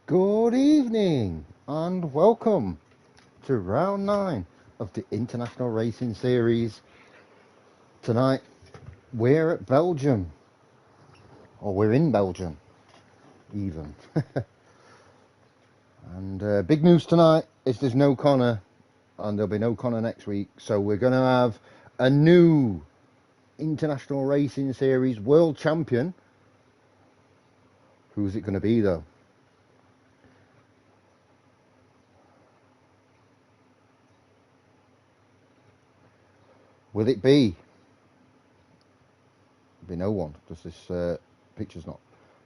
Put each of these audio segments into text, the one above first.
Good evening and welcome to round 9 of the International Racing Series. Tonight we're at Belgium, or we're in Belgium even. And big news tonight is there's no Connor, and there'll be no Connor next week, so we're going to have a new International Racing Series World Champion. Who's it going to be though? Will it be? There'll be no one, just this picture's not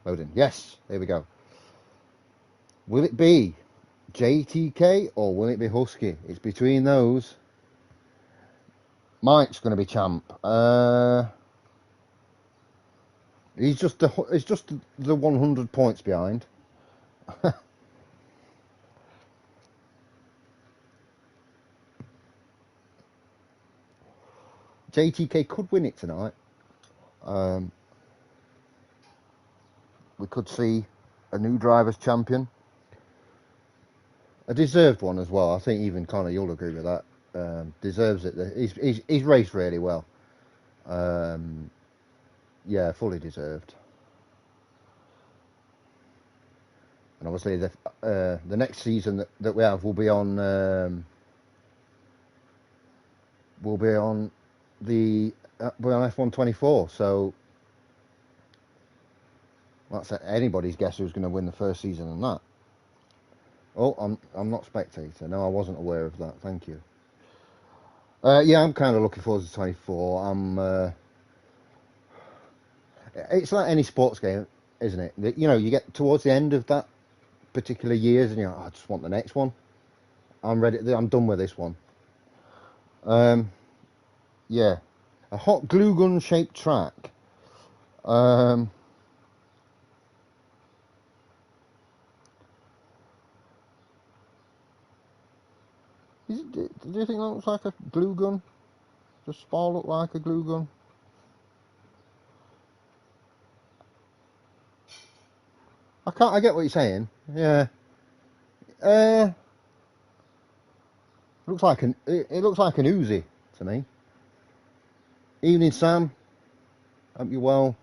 loading. Yes, there we go. Will it be JTK or will it be Husky? It's between those. Mike's going to be champ. He's just the 100 points behind. JTK could win it tonight. We could see a new drivers' champion. A deserved one as well. I think even Connor, you'll agree with that. Deserves it. He's raced really well. Yeah, fully deserved. And obviously the next season that we have will be on the F124. So that's anybody's guess who's going to win the first season on that. Oh, I'm not spectator. No, I wasn't aware of that. Thank you. Yeah, I'm kind of looking forward to 24. It's like any sports game, isn't it? You know, you get towards the end of that particular years, and you're like, oh, I just want the next one. I'm ready. I'm done with this one. Yeah, a hot glue gun shaped track. Do you think that looks like a glue gun? Does Spa look like a glue gun? I get what you're saying. Yeah. It looks like an Uzi to me. Evening, Sam. Hope you're well.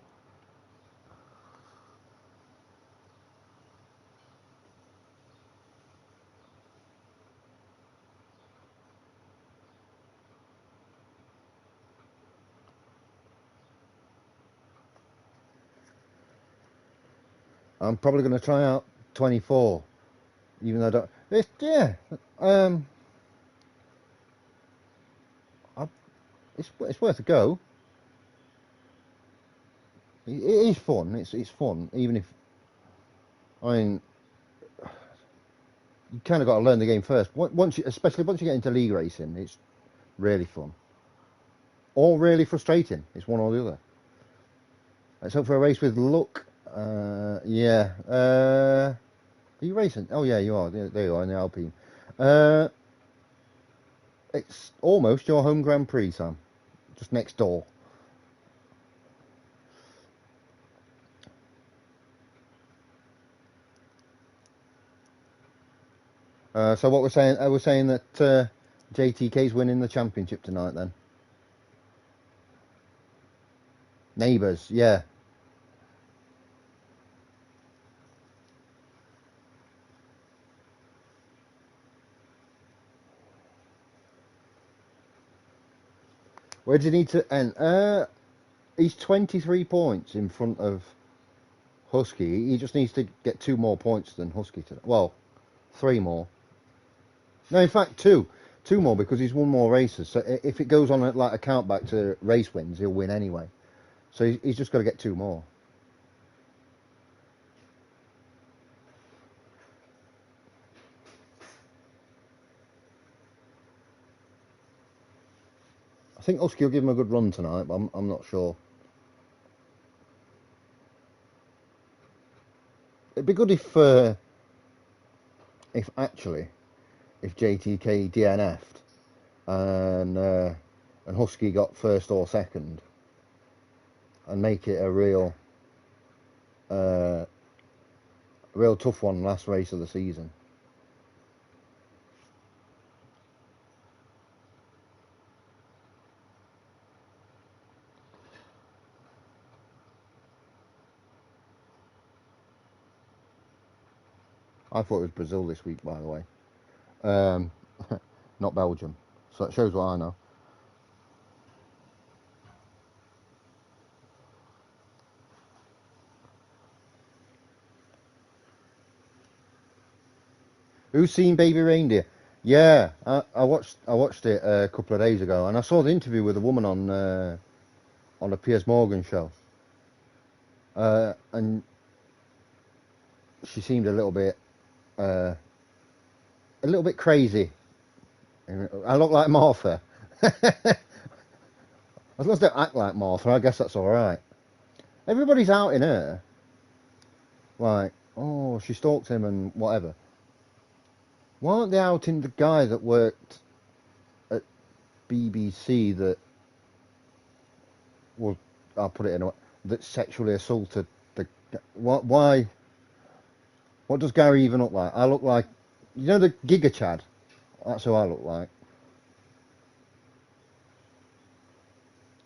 I'm probably going to try out 24, even though I don't. It's worth a go. It is fun. It's fun, even if I mean you kind of got to learn the game first. Especially once you get into league racing, it's really fun or really frustrating. It's one or the other. Let's hope for a race with luck. Yeah. Are you racing? Oh yeah, you are. There you are in the Alpine. It's almost your home Grand Prix, Sam. Just next door. So what we're saying, we're saying that JTK's winning the championship tonight. Then neighbours, yeah. Where does he need to end? He's 23 points in front of Husky. He just needs to get 2 more points than Husky today. Well, 3 more. No, in fact, 2. 2 more because he's won more races. So if it goes on like a count back to race wins, he'll win anyway. So he's just got to get 2 more. I think Husky will give him a good run tonight, but I'm not sure. It'd be good if JTK DNF'd and Husky got first or second, and make it a real A real tough one, last race of the season. I thought it was Brazil this week, by the way. Um, not Belgium. So it shows what I know. Who's seen Baby Reindeer? Yeah, I watched it a couple of days ago, and I saw the interview with a woman on the Piers Morgan show, and she seemed uh, a little bit crazy. I look like Martha. As long as they don't act like Martha, I guess that's all right. Everybody's out in her, like, oh, she stalked him and whatever. Why aren't they out in the guy that worked at BBC that was, I'll put it in a way, that sexually assaulted the. Why? What does Gary even look like? I look like, you know, the Giga Chad. That's who I look like.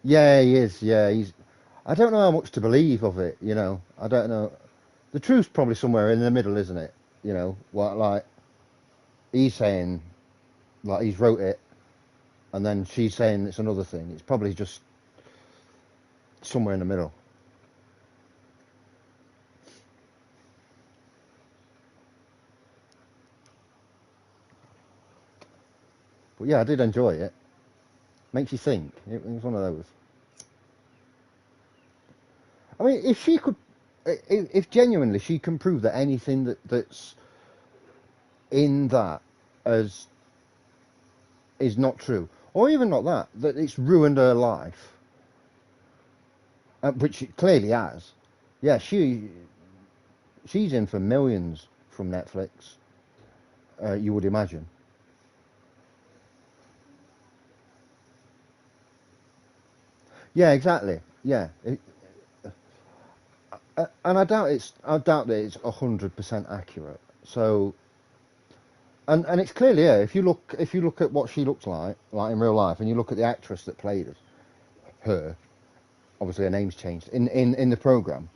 Yeah, he is. Yeah, he's. I don't know how much to believe of it. You know, I don't know. The truth's probably somewhere in the middle, isn't it? You know, what like he's saying, like he's wrote it, and then she's saying it's another thing. It's probably just somewhere in the middle. But yeah, I did enjoy it. Makes you think. It was one of those. I mean, if she could, if genuinely she can prove that anything that's in that as is not true, or even not that, that it's ruined her life, which it clearly has. Yeah, she's in for millions from Netflix. You would imagine. Yeah, exactly. Yeah, and I doubt that it's 100% accurate. So, and it's clearly, yeah. If you look at what she looks like in real life, and you look at the actress that played her, obviously her name's changed in the program.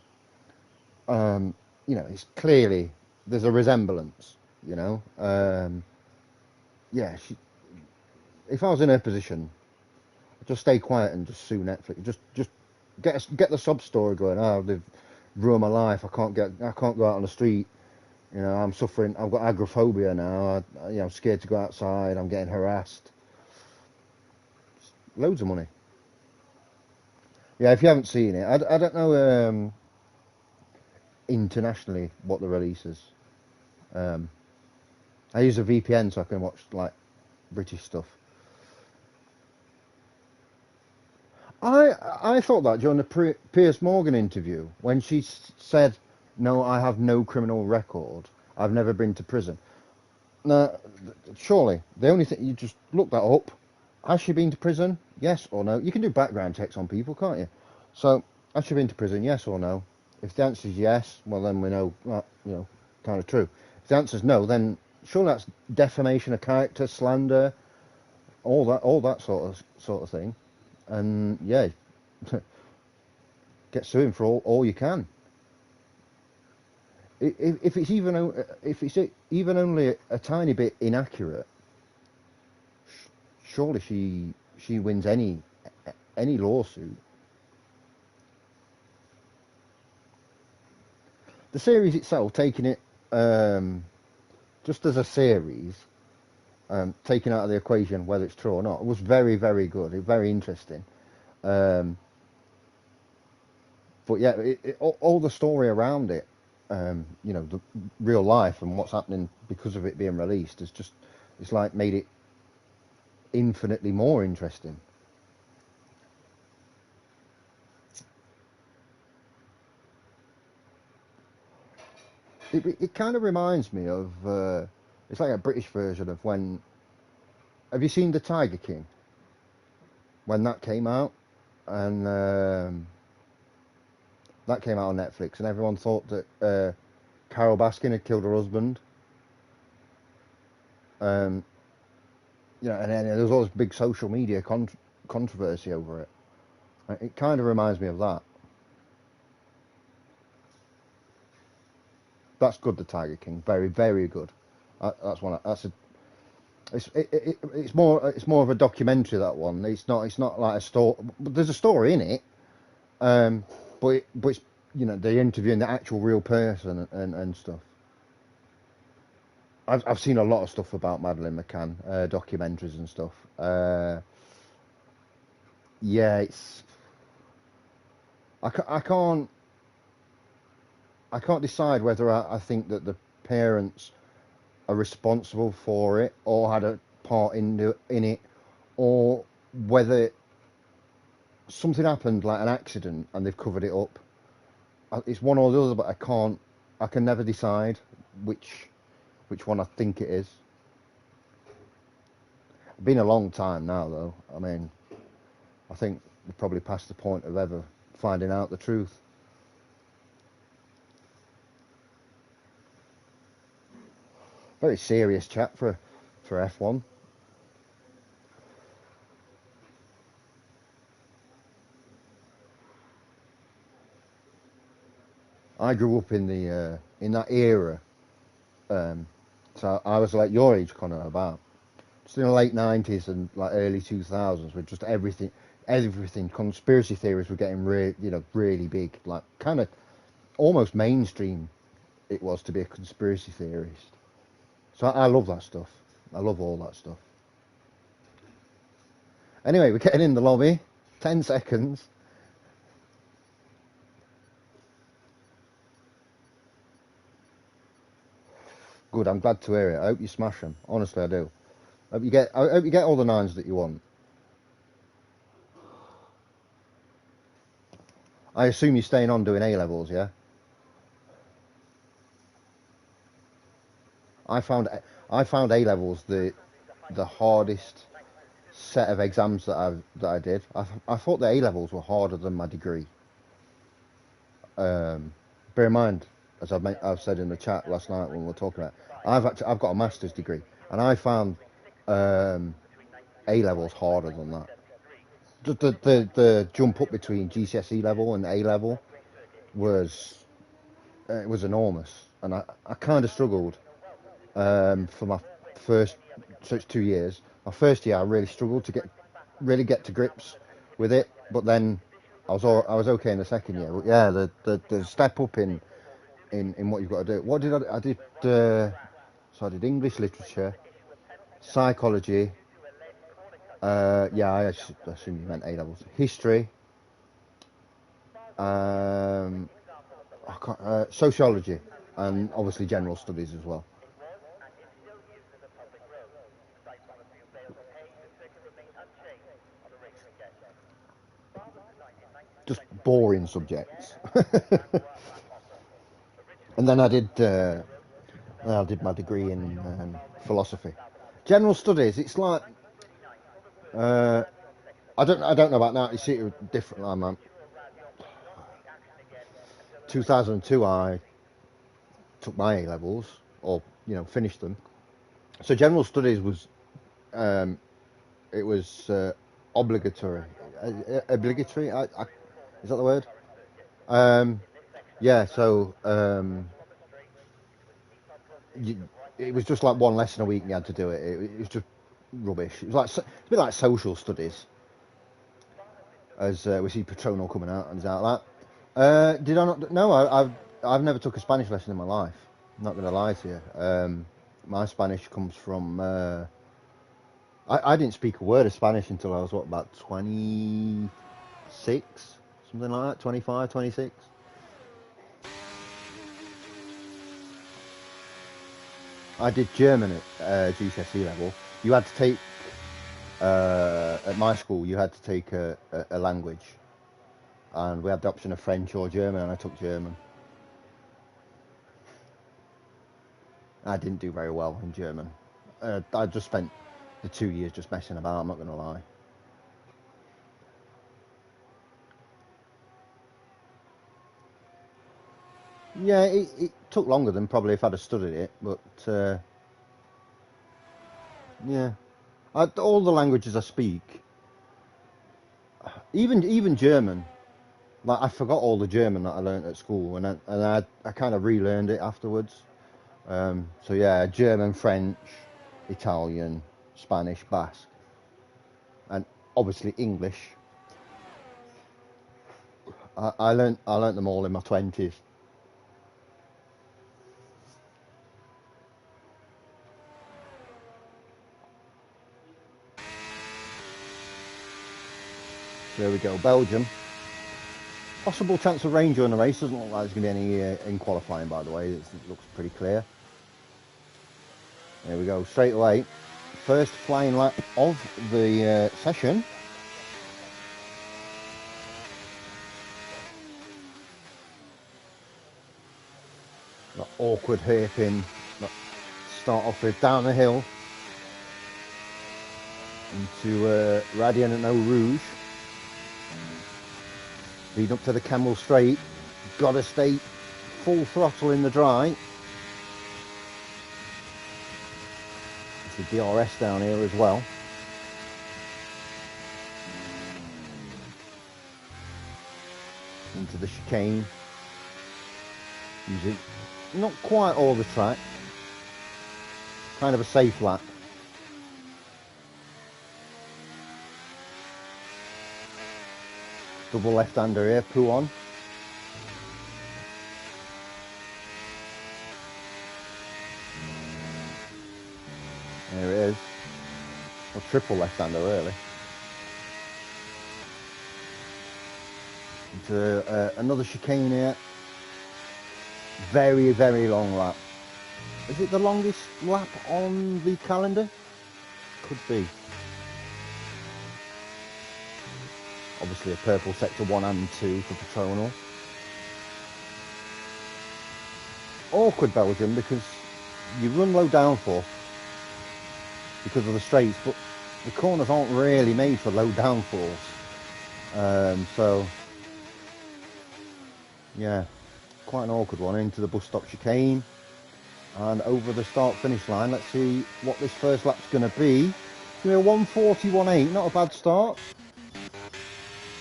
Um, you know, it's clearly there's a resemblance. You know, yeah. If I was in her position, I'd just stay quiet and just sue Netflix. Just get the sub story going. Oh, they've ruined my life. I can't go out on the street. You know, I'm suffering. I've got agoraphobia now. I'm scared to go outside. I'm getting harassed. Loads of money. Yeah, if you haven't seen it, I don't know internationally what the release is. Um, I use a VPN so I can watch like British stuff. I thought that during the Piers Morgan interview when she said, "No, I have no criminal record. I've never been to prison." Now, surely the only thing you just look that up. Has she been to prison? Yes or no? You can do background checks on people, can't you? So, has she been to prison? Yes or no? If the answer is yes, well then we know that, kind of true. If the answer is no, then surely that's defamation of character, slander, all that sort of thing. And yeah, get suing for all you can. If it's even only a tiny bit inaccurate, surely she wins any lawsuit. The series itself, taking it just as a series, taking out of the equation whether it's true or not, was very, very good. Very interesting. Um, but yeah, all the story around it, the real life and what's happening because of it being released, it's like made it infinitely more interesting. It kind of reminds me of it's like a British version of when have you seen The Tiger King when that came out and that came out on Netflix and everyone thought that Carol Baskin had killed her husband. You know, and then there was all this big social media controversy over it. It kind of reminds me of that. That's good, The Tiger King. Very, very good. That's one. That's a. It's more of a documentary, that one. It's not like a story. There's a story in it, but it's, you know, they're interviewing the actual real person and stuff. I've seen a lot of stuff about Madeleine McCann, documentaries and stuff. Yeah, it's I, I can't decide whether I think that the parents are responsible for it or had a part in it, or whether something happened like an accident and they've covered it up. It's one or the other, but I can never decide which one I think it is. It's been a long time now, though. I mean, I think we're probably past the point of ever finding out the truth. Very serious chat for F1. I grew up in that era, so I was like your age, Connor, about just in the late '90s and like early 2000s, with just everything. Conspiracy theories were getting really big, like kind of almost mainstream. It was to be a conspiracy theorist. So I love that stuff. I love all that stuff. Anyway, we're getting in the lobby. 10 seconds. Good. I'm glad to hear it. I hope you smash them. Honestly, I do. I hope you get all the nines that you want. I assume you're staying on doing A levels, yeah? I found I found A levels the hardest set of exams that I did. I thought the A levels were harder than my degree. Bear in mind, as I've said in the chat last night when we were talking about, I've got a master's degree, and I found A levels harder than that. The jump up between GCSE level and A level was it was enormous, and I kind of struggled for my first, so it's 2 years. My first year, I really struggled to get to grips with it, but then I was okay in the second year. But yeah, the step up in what you've got to do. What did I did? So I did English literature, psychology. Yeah, I assume you meant A levels. History. Um, Sociology, and obviously general studies as well. Just boring subjects. And then I did my degree in philosophy. General studies. It's like uh, I don't know about now. You see it differently, man. 2002, I took my A levels, or finished them. So general studies was um, it was obligatory. Obligatory. Is that the word? Um, yeah. So it was just like one lesson a week, and you had to do it. It was just rubbish. It was like it's a bit like social studies, as we see Patronal coming out and out like that. Did I not? No, I've never took a Spanish lesson in my life. I'm not going to lie to you. My Spanish comes from. I didn't speak a word of Spanish until I was about 26, something like that, 25, 26. I did German at GCSE level. You had to take at my school. You had to take a language, and we had the option of French or German, and I took German. I didn't do very well in German. I just spent the 2 years just messing about. I'm not going to lie. Yeah, it took longer than probably if I'd have studied it, but yeah. All the languages I speak, even German, like I forgot all the German that I learnt at school, and I kind of relearned it afterwards. So yeah, German, French, Italian, Spanish, Basque, and obviously English. I learnt them all in my 20s. There we go, Belgium. Possible chance of rain during the race. Doesn't look like there's going to be any in qualifying, by the way. It looks pretty clear. There we go, straight away. First flying lap of the session. That awkward hairpin that start off with down the hill into Radian and Eau Rouge. Lead up to the Camel Straight. Got to stay full throttle in the dry. It's the DRS down here as well. Into the chicane. Using not quite all the track. Kind of a safe lap. Double left-hander here, Pouon. There it is. Well, triple left-hander really. Into another chicane here. Very, very long lap. Is it the longest lap on the calendar? Could be. Obviously a purple sector 1 and 2 for Patronal. Awkward Belgium because you run low downforce because of the straights, but the corners aren't really made for low downforce. So yeah, quite an awkward one. Into the bus stop chicane and over the start finish line. Let's see what this first lap's going to be. It's going to be a 1:41.8, not a bad start.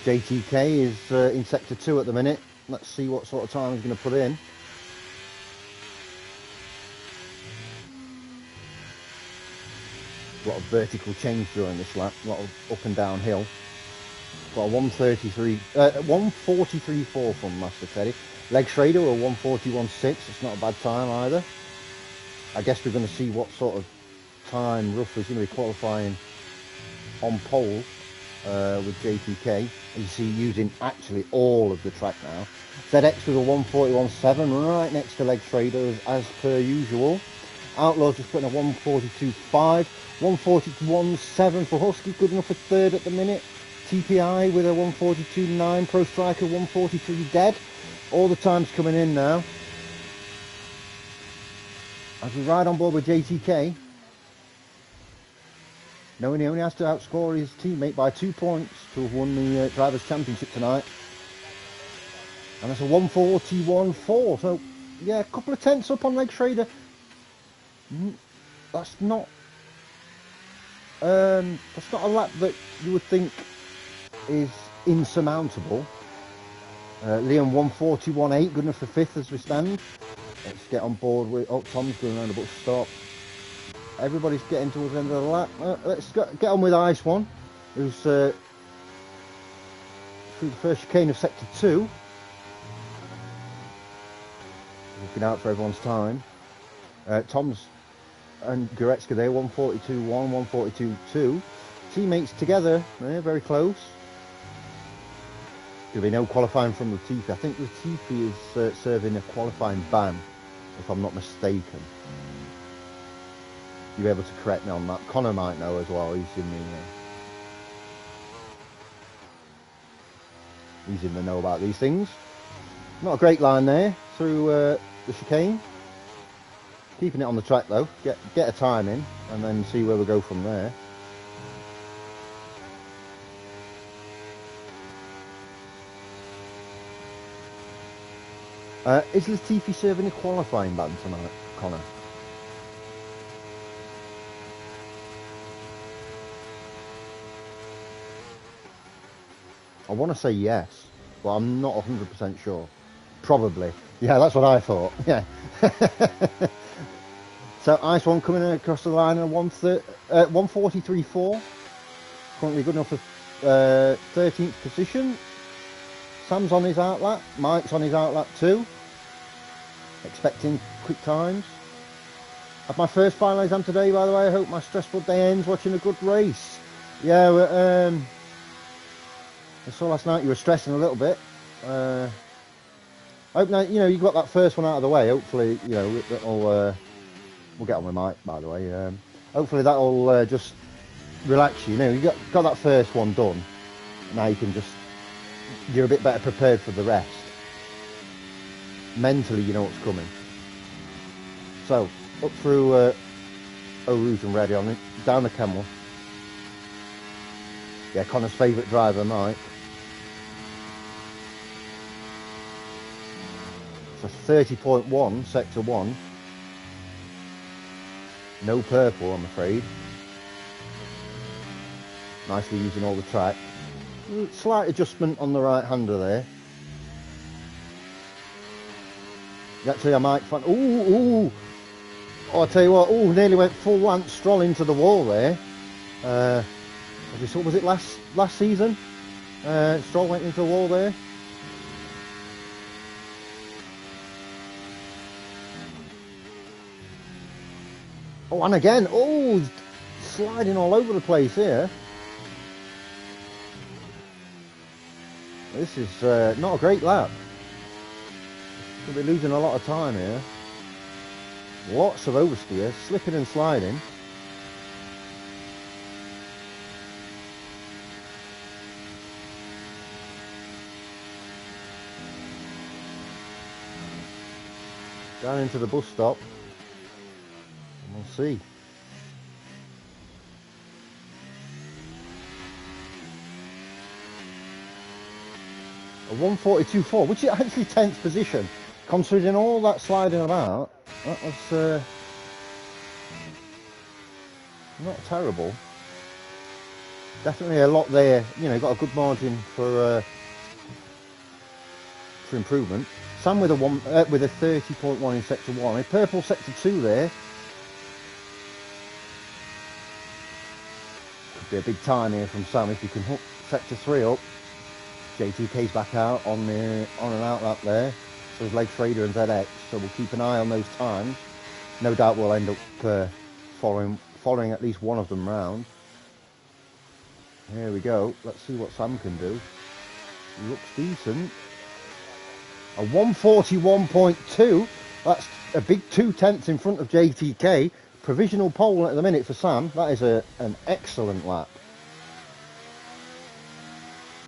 JTK is in sector 2 at the minute. Let's see what sort of time he's going to put in. A lot of vertical change during this lap, a lot of up and down hill. Got a 1:43.4 from Master Teddy. Leg Schrader a 1:41.6. It's not a bad time either. I guess we're going to see what sort of time roughly is going to be qualifying on pole with JTK. As you see, using actually all of the track now. ZX with a 1:41.7, right next to Leg Schrader as per usual. Outlaws just putting a 1:42.5, 1:41.7 for Husky, good enough for third at the minute. TPI with a 1:42.9, Pro Striker 1:43 dead. All the times coming in now. As we ride on board with JTK, knowing he only has to outscore his teammate by 2 points to have won the Drivers' Championship tonight. And that's a 1:41.4, so yeah, a couple of tenths up on Leg Schrader. That's not a lap that you would think is insurmountable. Liam 1:41.8, good enough for fifth as we stand. Let's get on board with. Oh, Tom's going around a bus stop. Everybody's getting towards the end of the lap. Let's get on with Ice One, who's through the first chicane of sector 2. Looking out for everyone's time. Tom's and Goretzka there, 1:42.1, 1:42.2. Teammates together, very close. There'll be no qualifying from Latifi. I think Latifi is serving a qualifying ban, if I'm not mistaken. You're able to correct me on that. Connor might know as well. He's in the know about these things. Not a great line there through the chicane. Keeping it on the track though. Get a time in and then see where we go from there. Is Latifi serving a qualifying ban tonight, Connor? I want to say yes, but I'm not 100% sure. Probably. Yeah, that's what I thought. Yeah. So Ice One coming in across the line at 143.4. Currently good enough for 13th position. Sam's on his outlap. Mike's on his outlap too. Expecting quick times. Had my first final exam today, by the way. I hope my stressful day ends watching a good race. Yeah, I saw last night you were stressing a little bit. I hope now, you know, you got that first one out of the way. Hopefully, you know, that'll, we'll get on with Mike, by the way. Hopefully that'll just relax you. You know, you got that first one done. Now you can just, you're a bit better prepared for the rest. Mentally, you know what's coming. So, up through Eau Rouge and Ready on it, down the Camel. Yeah, Connor's favourite driver, Mike. So 30.1, sector 1. No purple, I'm afraid. Nicely using all the track. Slight adjustment on the right-hander there. Actually, I might find... Ooh! Oh, I'll tell you what, nearly went full Lance Stroll into the wall there. Was it last season? Stroll went into the wall there. Oh, and again, sliding all over the place here. This is not a great lap. Could be losing a lot of time here. Lots of oversteer, slipping and sliding. Down into the bus stop. And we'll see. A 142.4, which is actually 10th position. Considering all that sliding about, that was not terrible. Definitely a lot there. You know, got a good margin for improvement. Sam with a 30.1 in sector 1. A purple sector 2 there. Could be a big time here from Sam if you can hook sector 3 up. JTK's back out on an outlap there. So is Leg Trader and ZX. So we'll keep an eye on those times. No doubt we'll end up following at least one of them round. Here we go. Let's see what Sam can do. He looks decent. A 141.2. That's a big 2/10 in front of JTK. Provisional pole at the minute for Sam. That is an excellent lap.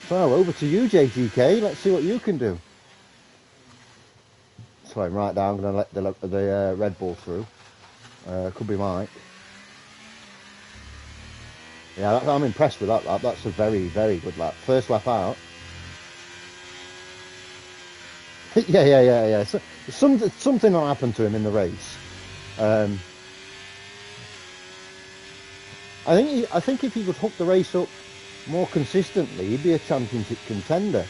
So over to you, JTK. Let's see what you can do. Slowing right down. I'm going to let the Red Bull through. Could be Mike. Yeah, I'm impressed with that lap. That's a very, very good lap. First lap out. yeah. So, something will happen to him in the race. I think if he could hook the race up more consistently, he'd be a championship contender.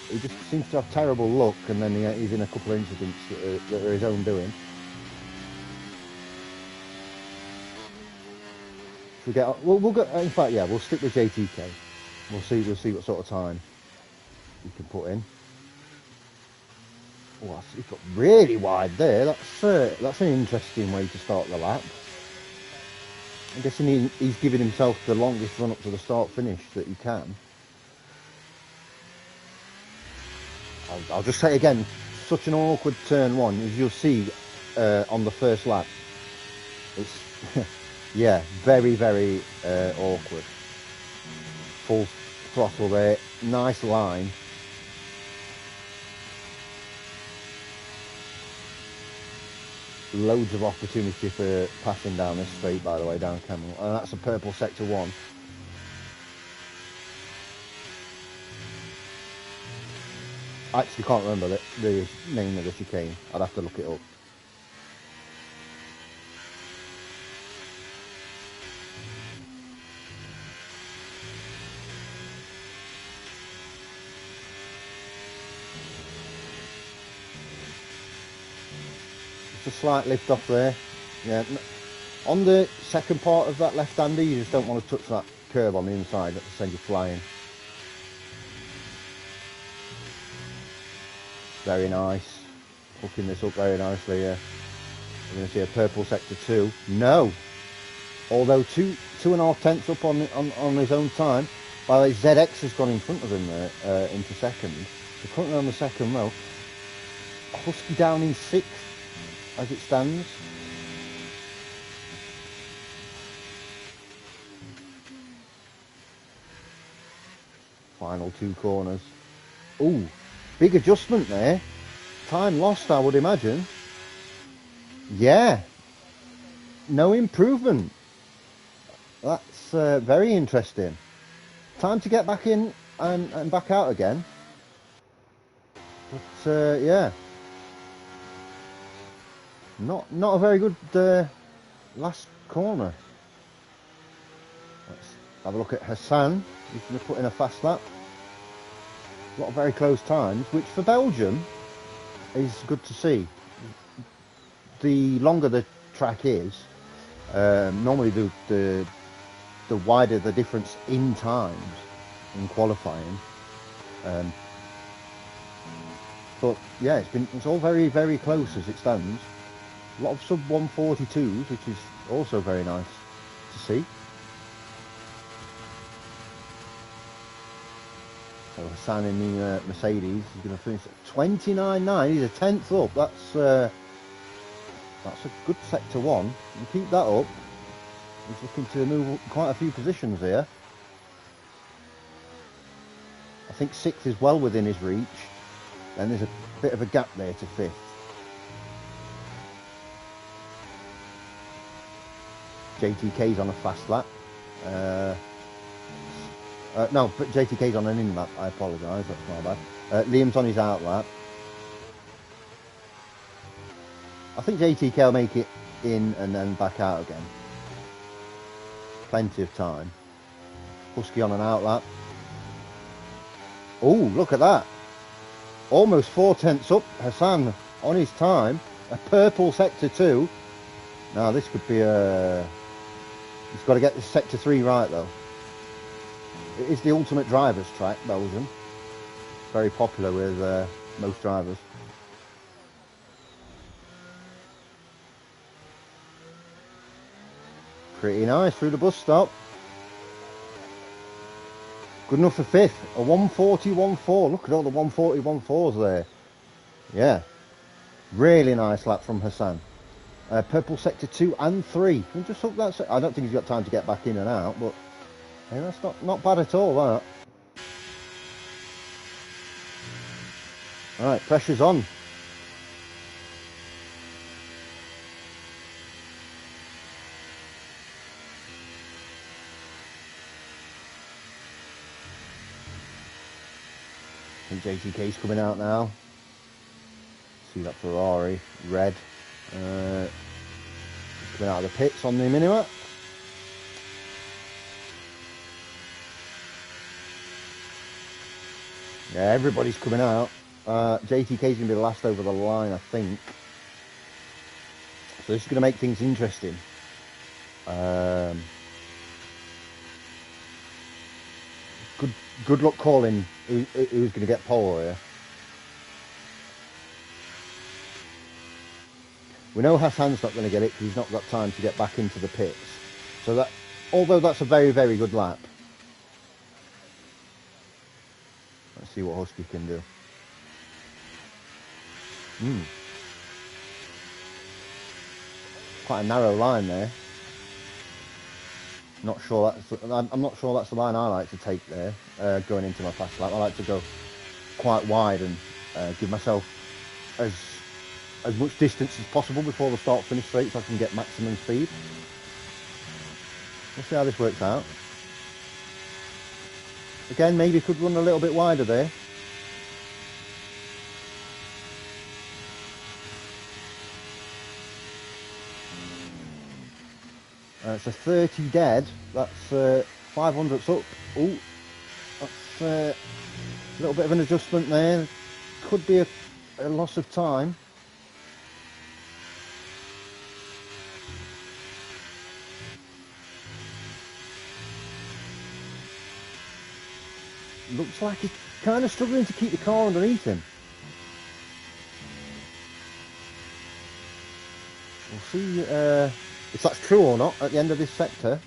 He just seems to have terrible luck, and then he's in a couple of incidents that are his own doing. We'll go. In fact, yeah, we'll stick with JTK. We'll see what sort of time he can put in. Oh, he's got really wide there. That's an interesting way to start the lap. I'm guessing he's giving himself the longest run up to the start finish that he can. I'll just say again, such an awkward turn 1, as you'll see on the first lap. It's yeah, very, very awkward. Full throttle there, nice line. Loads of opportunity for passing down this straight, by the way, down Camel. And that's a purple sector 1. I actually can't remember the name of the chicane. I'd have to look it up. Just a slight lift off there. Yeah. On the second part of that left-hander, you just don't want to touch that curb on the inside. That'll send you flying. Very nice. Hooking this up very nicely here. We're going to see a purple sector 2. No. Although 2.5 tenths up on his own time. By the way, ZX has gone in front of him there, into second. So currently on the second row. Husky down in 6th as it stands. Final 2 corners. Ooh, big adjustment there. Time lost, I would imagine. Yeah. No improvement. That's very interesting. Time to get back in and back out again. But yeah. Not a very good last corner. Let's have a look at Hassan. He's going to put in a fast lap. A lot of very close times, which for Belgium is good to see. The longer the track is, normally the wider the difference in times in qualifying. But yeah, it's all very, very close as it stands. A lot of sub 142s, which is also very nice to see. So Hassan in the Mercedes is going to finish at 29.9. He's a tenth up. That's a good sector 1. And keep that up. He's looking to move quite a few positions here. I think 6th is well within his reach. Then there's a bit of a gap there to 5th. JTK's on a fast lap. No, but JTK's on an in lap. I apologise, that's my bad. Liam's on his out lap. I think JTK will make it in and then back out again. Plenty of time. Husky on an out lap. Oh, look at that. Almost 4 tenths up. Hassan on his time. A purple sector 2. Now this could be a... He's got to get the sector 3 right though. It is the ultimate driver's track, Belgium. Very popular with most drivers. Pretty nice through the bus stop. Good enough for 5th. A 140.14. Look at all the 140.14s there. Yeah. Really nice lap from Hassan. Purple sector 2 and 3. We'll just hope that's it. I don't think he's got time to get back in and out, but hey, that's not bad at all, that. Alright, pressure's on. I think JTK's coming out now. See that Ferrari, red. Coming out of the pits on the minimap. Yeah, everybody's coming out. JTK's going to be the last over the line, I think. So this is going to make things interesting. Good luck calling who's going to get pole here. We know Hassan's not going to get it because he's not got time to get back into the pits. So that, although that's a very, very good lap. Let's see what Husky can do. Quite a narrow line there. Not sure I'm not sure that's the line I like to take there, going into my fast lap. I like to go quite wide and give myself as much distance as possible before the start-finish straight so I can get maximum speed. We'll see how this works out. Again, maybe could run a little bit wider there. It's a 30 dead. That's 500 up. Oh, that's a little bit of an adjustment there. Could be a loss of time. Looks like he's kind of struggling to keep the car underneath him. We'll see if that's true or not at the end of this sector.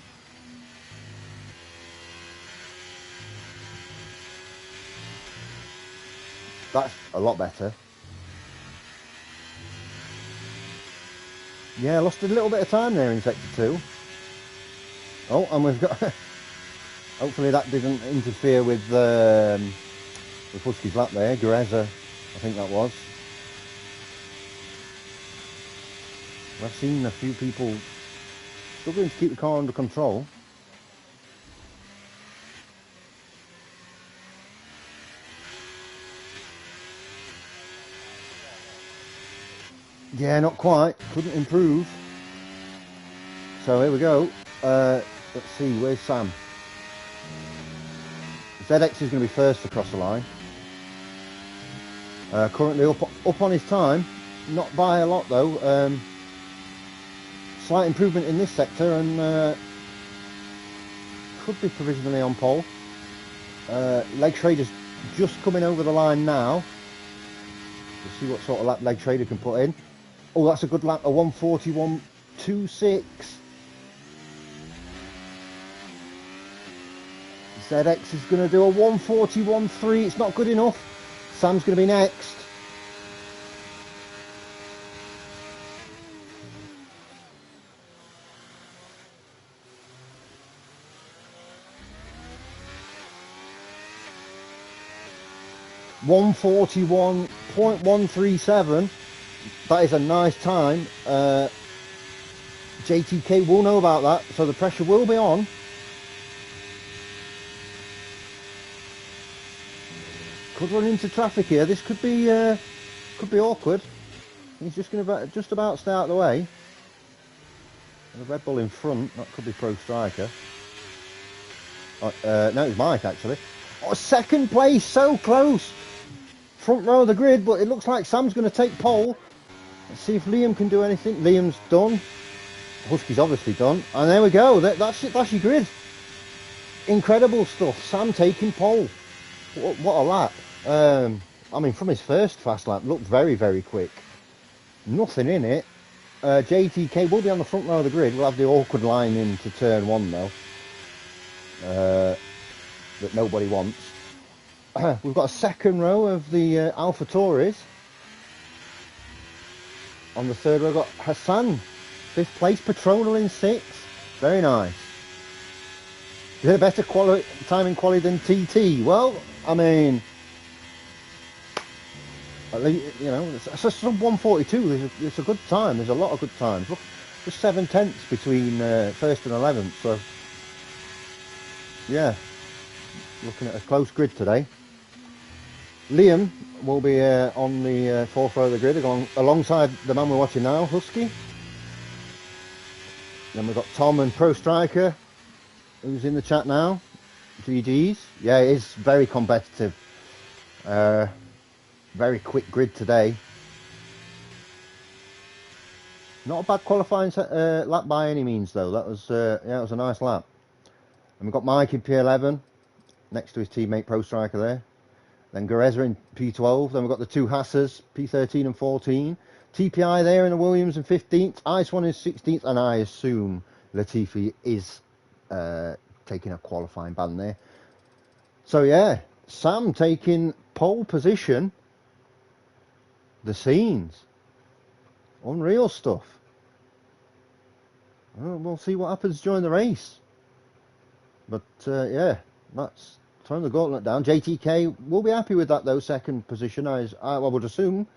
That's a lot better. Yeah, lost a little bit of time there in sector 2. Oh, and we've got... hopefully that didn't interfere with Husky's lap there. Gureza, I think that was. I've seen a few people struggling to keep the car under control. Yeah, not quite. Couldn't improve. So here we go. Let's see, where's Sam? ZX is going to be first across the line. Currently up on his time. Not by a lot though. Slight improvement in this sector and could be provisionally on pole. Leg Trader's just coming over the line now. We'll see what sort of lap Leg Trader can put in. Oh, that's a good lap, a 141.26. ZX is going to do a 141.3. It's not good enough. Sam's going to be next. .141.137. That is a nice time. JTK will know about that, so the pressure will be on. Could run into traffic here. This could be awkward. He's just going to just about stay out of the way. The Red Bull in front. That could be Pro Striker. No, it's Mike actually. Oh, second place, so close. Front row of the grid, but it looks like Sam's going to take pole. Let's see if Liam can do anything. Liam's done. Husky's obviously done. And there we go. That's it. That's your grid. Incredible stuff. Sam taking pole. What a lap. I mean, from his first fast lap, looked very, very quick. Nothing in it. JTK will be on the front row of the grid. We'll have the awkward line into turn 1 though. That nobody wants. We've got a second row of the Alpha Tauris. On the third row, we've got Hassan, 5th place, Patronal in 6th. Very nice. Is it a better timing quality than TT? Well, I mean, at least, you know, it's a sub 142. It's a good time. There's a lot of good times. Look, just 7 tenths between 1st and 11th. So, yeah, looking at a close grid today. Liam will be on the 4th row of the grid alongside the man we're watching now, Husky. Then we've got Tom and Pro Striker, who's in the chat now. GG's. Yeah, it is very competitive. Very quick grid today. Not a bad qualifying lap by any means, though. That was yeah, it was a nice lap. And we've got Mike in P11, next to his teammate Pro Striker there. Then Gureza in P12. Then we've got the 2 Hassas, P13 and 14. TPI there in the Williams in 15th. Ice One is 16th. And I assume Latifi is taking a qualifying ban there. So, yeah, Sam taking pole position. The scenes. Unreal stuff. Well, we'll see what happens during the race. But, yeah, that's... throwing the gauntlet down. JTK will be happy with that though, second position, I would assume.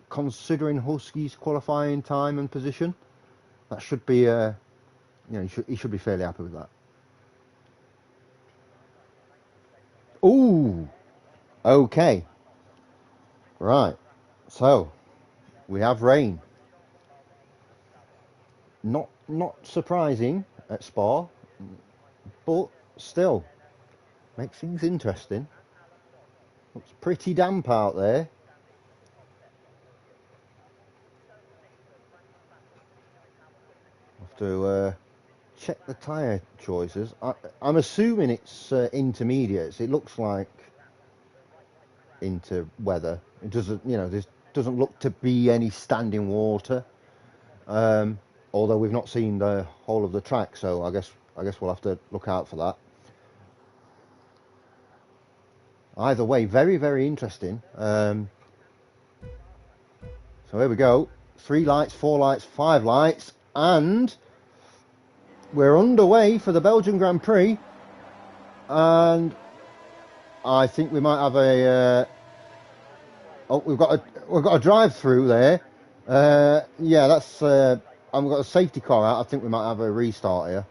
Considering Husky's qualifying time and position, that should be, you know, he should be fairly happy with that. Ooh, okay, right. So we have rain. Not surprising at Spa, but still makes things interesting. Looks pretty damp out there. Have to check the tyre choices. I'm assuming it's intermediates. It looks like into weather. It doesn't, there doesn't look to be any standing water. Although we've not seen the whole of the track, so I guess we'll have to look out for that. Either way, very very interesting. So here we go. 3 lights, 4 lights, 5 lights, and we're underway for the Belgian Grand Prix. And I think we might have a. Oh, we've got a drive through there. Yeah, that's. I've got a safety car out. I think we might have a restart here.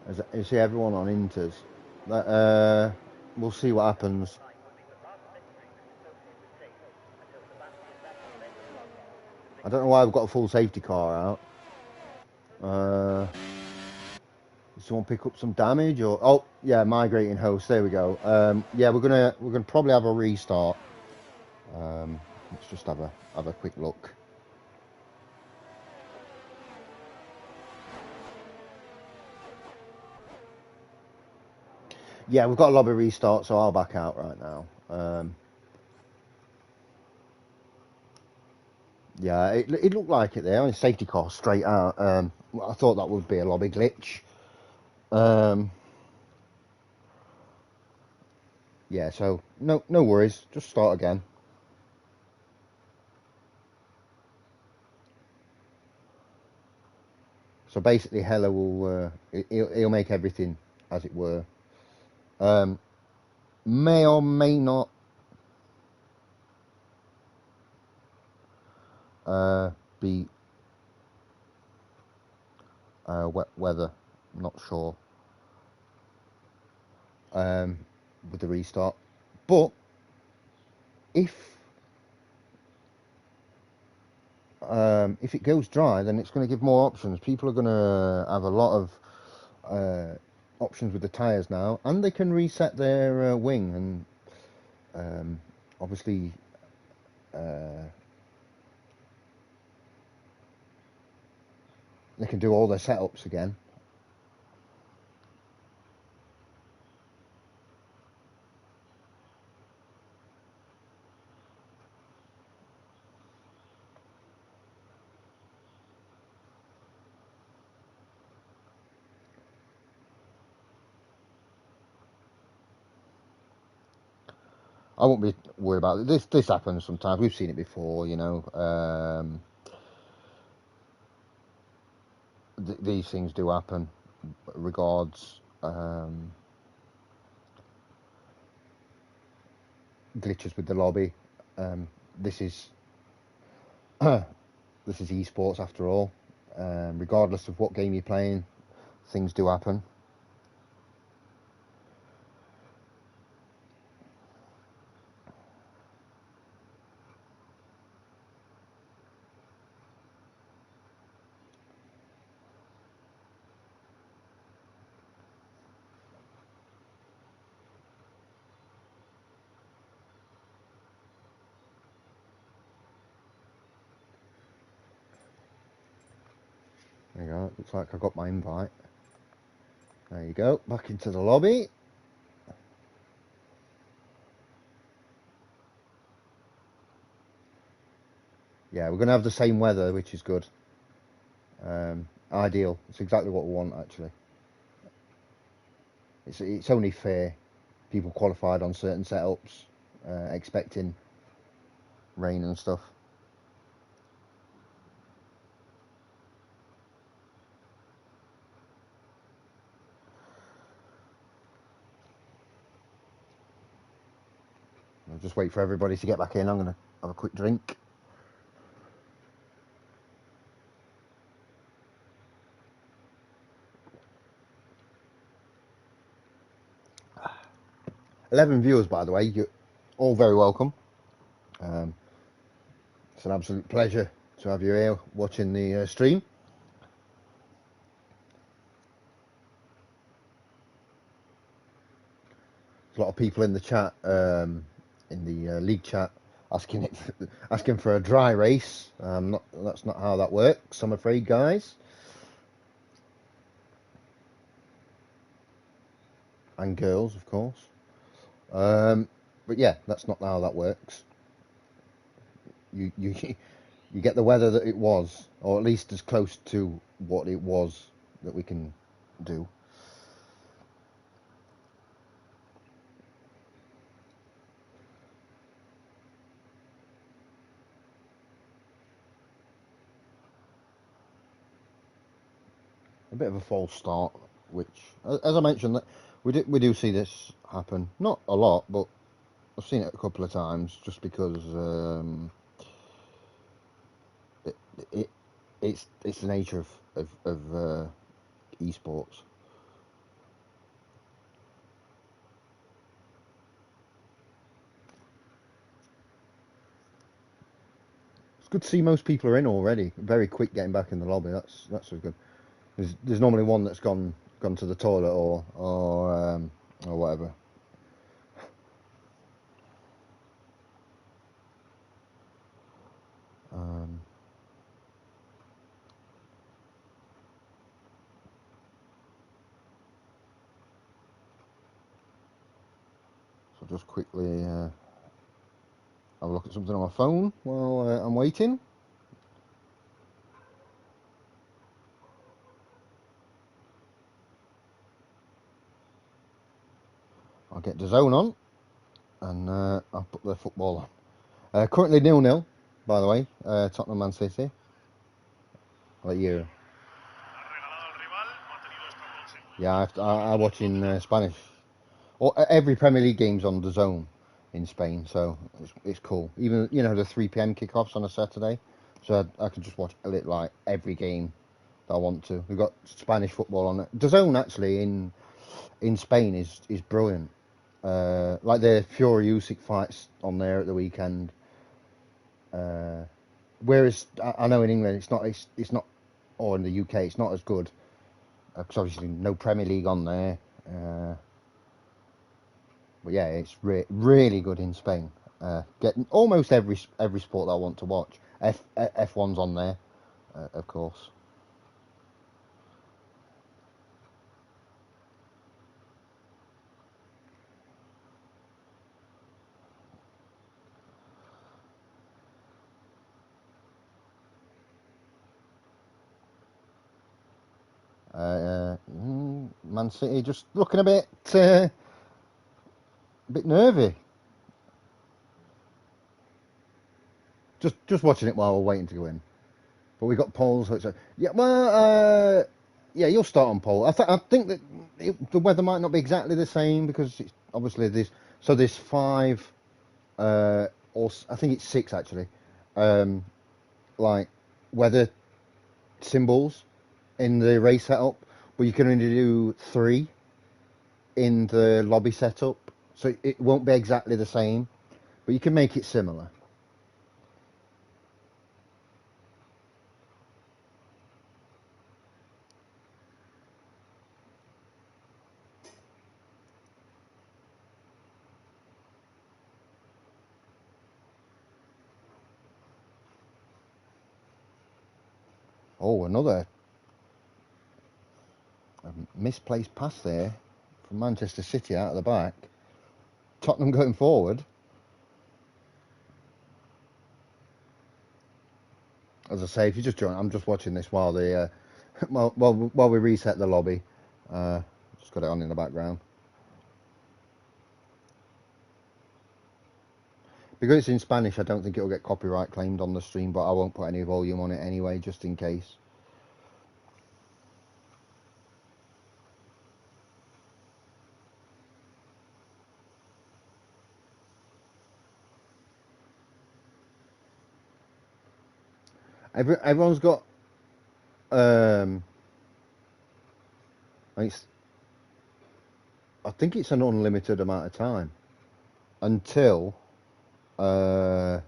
As you see everyone on inters. We'll see what happens. I don't know why we've got a full safety car out. Did someone pick up some damage or? Oh, yeah, migrating host. There we go. Yeah, we're gonna probably have a restart. Let's just have a quick look. Yeah, we've got a lobby restart, so I'll back out right now. Yeah, it looked like it there. I mean, safety car straight out. I thought that would be a lobby glitch. Yeah, so no worries. Just start again. So basically, Hella will he'll make everything as it were. May or may not be wet weather. I'm not sure with the restart, but if it goes dry, then it's going to give more options. People are going to have a lot of options with the tyres now, and they can reset their wing, and obviously they can do all their setups again. I won't be worried about it. This happens sometimes. We've seen it before, these things do happen. Regards glitches with the lobby. This is this is esports after all. Regardless of what game you're playing, things do happen. There you go. Looks like I got my invite. There you go. Back into the lobby. Yeah, we're going to have the same weather, which is good. Ideal. It's exactly what we want, actually. It's only fair. People qualified on certain setups, expecting rain and stuff. I'll just wait for everybody to get back in. I'm going to have a quick drink. $11 viewers, by the way. You're all very welcome. It's an absolute pleasure to have you here watching the stream. a lot of people in the chat, in the league chat, asking for a dry race. That's not how that works, I'm afraid, guys. And girls, of course. But yeah, that's not how that works. You you get the weather that it was, or at least as close to what it was that we can do. A bit of a false start, which, as I mentioned, that we do see this happen. Not a lot, but I've seen it a couple of times, just because it, it it's the nature of esports. It's good to see most people are in already. Very quick getting back in the lobby. That's so good. There's normally one that's gone to the toilet or whatever. Um, so just quickly have a look at something on my phone while I'm waiting. I'll get the zone on and I'll put the football on. Currently 0-0, by the way. Tottenham Man City. What you? Yeah, I watch in Spanish. Every Premier League game's on the zone in Spain, so it's cool. Even the 3 p.m. kickoffs on a Saturday, so I can just watch like every game that I want to. We've got Spanish football on it. The zone actually in Spain is brilliant. Like the Fury Usyk fights on there at the weekend. Whereas I know in England it's not, or in the UK it's not as good because obviously no Premier League on there. But yeah, it's really good in Spain. Getting almost every sport that I want to watch. F1's on there, of course. Man City just looking a bit nervy. Just watching it while we're waiting to go in. But we got polls. So it's yeah, well, yeah, you'll start on poll. I think that the weather might not be exactly the same because it's obviously there's 5, or I think it's 6 actually, like weather symbols in the race setup, but you can only do 3 in the lobby setup, so it won't be exactly the same, but you can make it similar. Oh, another misplaced pass there from Manchester City out of the back. Tottenham going forward. As I say, if you just join, I'm just watching this while while we reset the lobby. Just got it on in the background. Because it's in Spanish, I don't think it'll get copyright claimed on the stream, but I won't put any volume on it anyway, just in case. Everyone's got I think it's an unlimited amount of time until the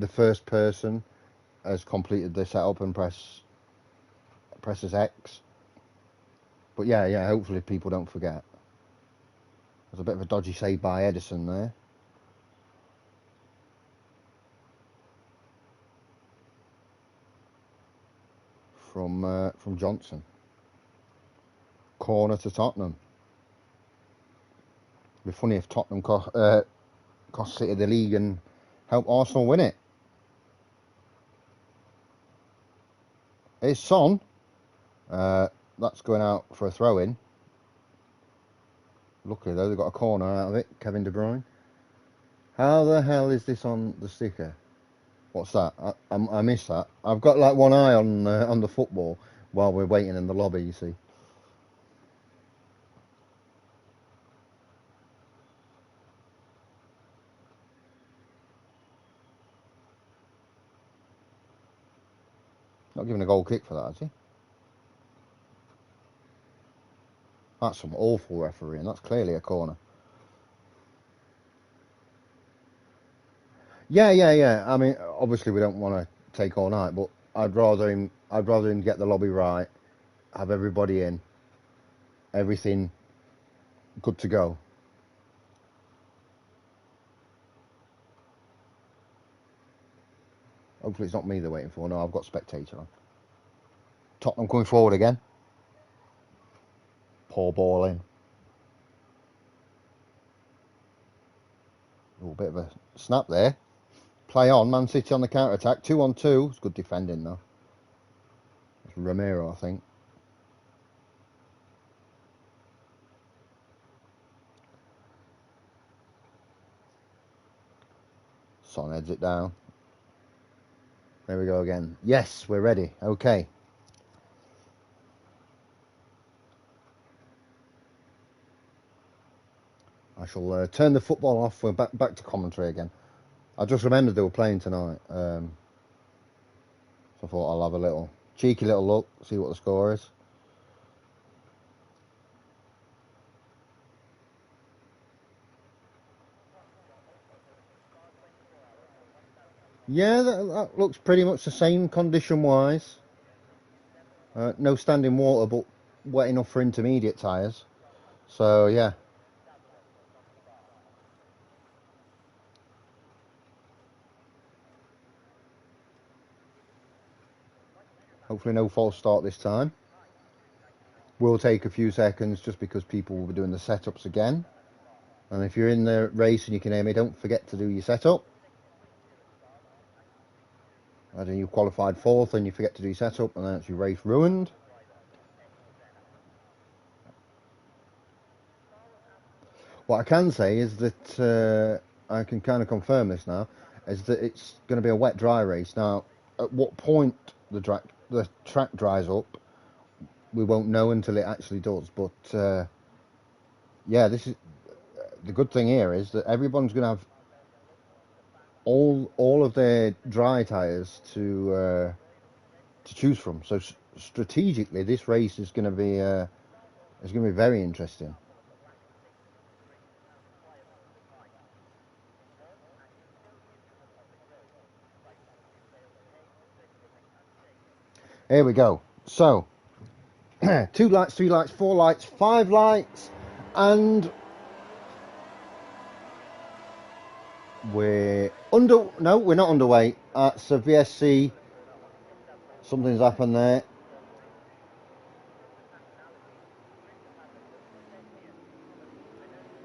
first person has completed the setup and presses X. But yeah, hopefully people don't forget. There's a bit of a dodgy save by Edison there. From Johnson. Corner to Tottenham. It'd be funny if Tottenham cost City the league and help Arsenal win it. It's Son. That's going out for a throw-in. Luckily though, they got a corner out of it. Kevin De Bruyne. How the hell is this on the sticker? What's that? I missed that. I've got like one eye on the football while we're waiting in the lobby, you see. Not giving a goal kick for that, has he? That's some awful refereeing. That's clearly a corner. Yeah. I mean, obviously we don't want to take all night, but I'd rather him get the lobby right, have everybody in, everything good to go. Hopefully it's not me they're waiting for. No, I've got spectator on. Tottenham coming forward again. Poor ball in. A bit of a snap there. Play on. Man City on the counter attack. 2-on-2. It's good defending though. It's Romero, I think. Son heads it down. There we go again. Yes, we're ready. Okay. I shall turn the football off. We're back to commentary again. I just remembered they were playing tonight. So I thought I'll have a little cheeky little look, see what the score is. Yeah, that looks pretty much the same condition-wise. No standing water, but wet enough for intermediate tyres. So, yeah. Hopefully no false start this time. Will take a few seconds just because people will be doing the setups again. And if you're in the race and you can hear me, don't forget to do your setup. And then you qualified fourth and you forget to do your setup, and then it's your race ruined. What I can say is that I can kind of confirm this now, is that it's going to be a wet dry race. Now, at what point the track dries up, we won't know until it actually does. But yeah, this is the good thing here is that everyone's going to have all of their dry tyres to choose from. So strategically, this race is going to be very interesting. Here we go. So 2 lights, 3 lights, 4 lights, 5 lights, and we're no, we're not underway. So VSC, something's happened there.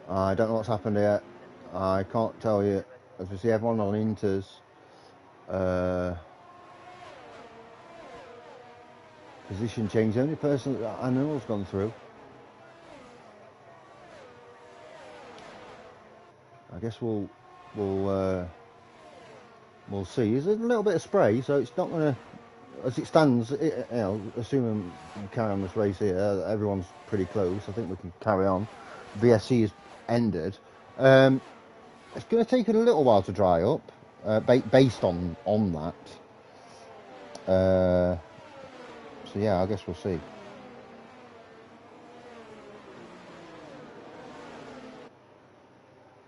I don't know what's happened here. I can't tell you. As we see everyone on Inters, position change. The only person that I know has gone through. I guess we'll see. There's a little bit of spray, so it's not going to, as it stands, assuming we carry on this race here, everyone's pretty close. I think we can carry on. VSC is ended. It's going to take it a little while to dry up, based on that. So yeah, I guess we'll see.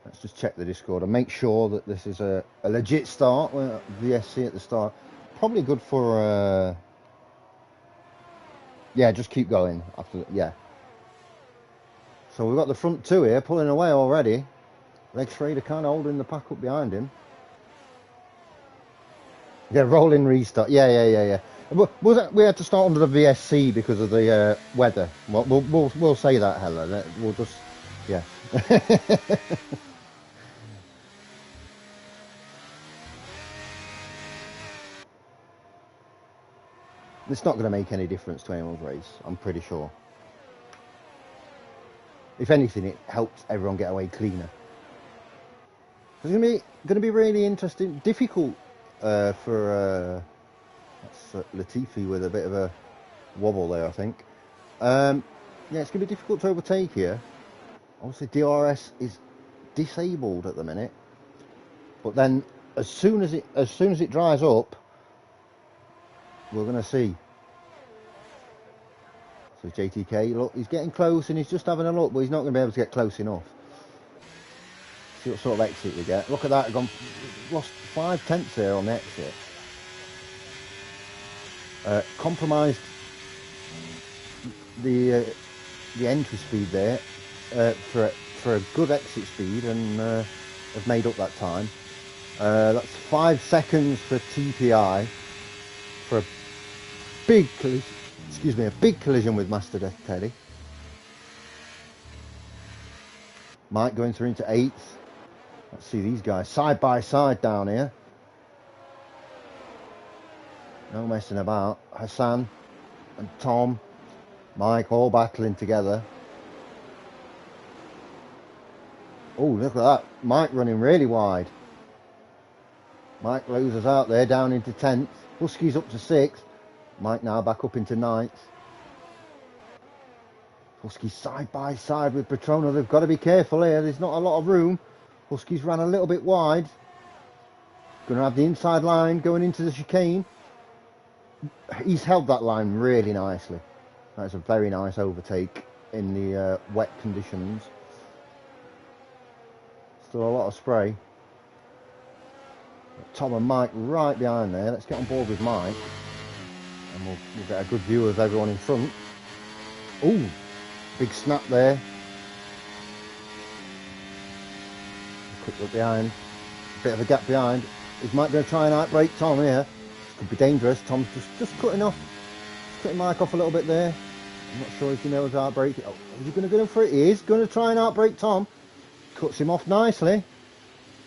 Let's just check the Discord and make sure that this is a legit start. VSC at the start, probably good for. Yeah, just keep going after. Yeah. So we've got the front two here pulling away already. Leg Schrader kind of holding the pack up behind him. Yeah, rolling restart. Yeah. We had to start under the VSC because of the weather. We'll say that, Helen. We'll just, yeah. It's not going to make any difference to anyone's race, I'm pretty sure. If anything, it helps everyone get away cleaner. It's going to be really interesting, difficult for that's Latifi with a bit of a wobble there, I think. Yeah, it's going to be difficult to overtake here. Obviously, DRS is disabled at the minute, but then as soon as it dries up, we're going to see. So JTK, look, he's getting close and he's just having a look, but he's not going to be able to get close enough. See what sort of exit we get. Look at that, lost 5/10 there on the exit. Compromised the entry speed there for a good exit speed, and have made up that time. That's 5 seconds for TPI for a big collision with Master Death Teddy. Mike going through into 8th. Let's see these guys side by side down here. No messing about. Hassan and Tom, Mike all battling together. Oh, look at that. Mike running really wide. Mike loses out there down into 10th. Husky's up to 6th. Mike now back up into 9th. Husky side by side with Petrono. They've got to be careful here. There's not a lot of room. Husky's ran a little bit wide. Going to have the inside line going into the chicane. He's held that line really nicely. That's a very nice overtake in the wet conditions. Still a lot of spray. Tom and Mike right behind there. Let's get on board with Mike, and we'll get a good view of everyone in front. Ooh, big snap there. Quick look behind. Bit of a gap behind. Is Mike going to try and outbrake Tom here? This could be dangerous. Tom's just cutting Mike off a little bit there. I'm not sure he's going to be able to outbrake it. Oh, is he going to go for it? He is going to try and outbrake Tom. Cuts him off nicely.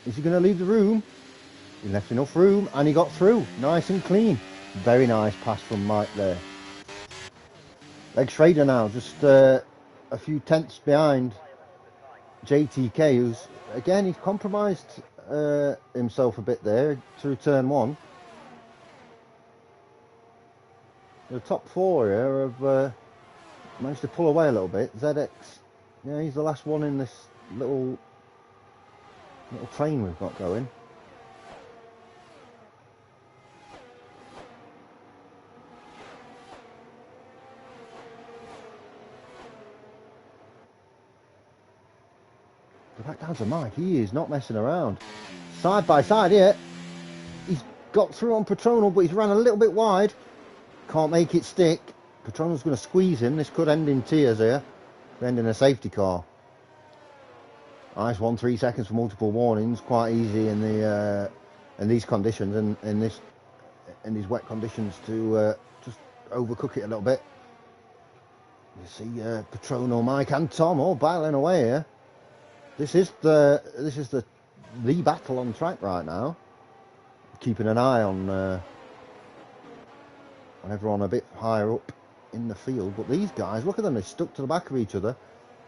Is he going to leave the room? He left enough room and he got through. Nice and clean. Very nice pass from Mike there. Leg Schrader now, just a few tenths behind JTK, who's, again, he's compromised himself a bit there through turn 1. The top 4 here have managed to pull away a little bit. ZX, yeah, he's the last one in this little train we've got going. Back down to Mike. He is not messing around. Side by side here. He's got through on Petronal, but he's ran a little bit wide. Can't make it stick. Petronal's going to squeeze him. This could end in tears here. Could end in a safety car. Nice 1-3 seconds for multiple warnings. Quite easy in these conditions and in these wet conditions to just overcook it a little bit. You see Petronal, Mike and Tom all battling away here. This is the battle on track right now. Keeping an eye on everyone a bit higher up in the field. But these guys, look at them, they're stuck to the back of each other.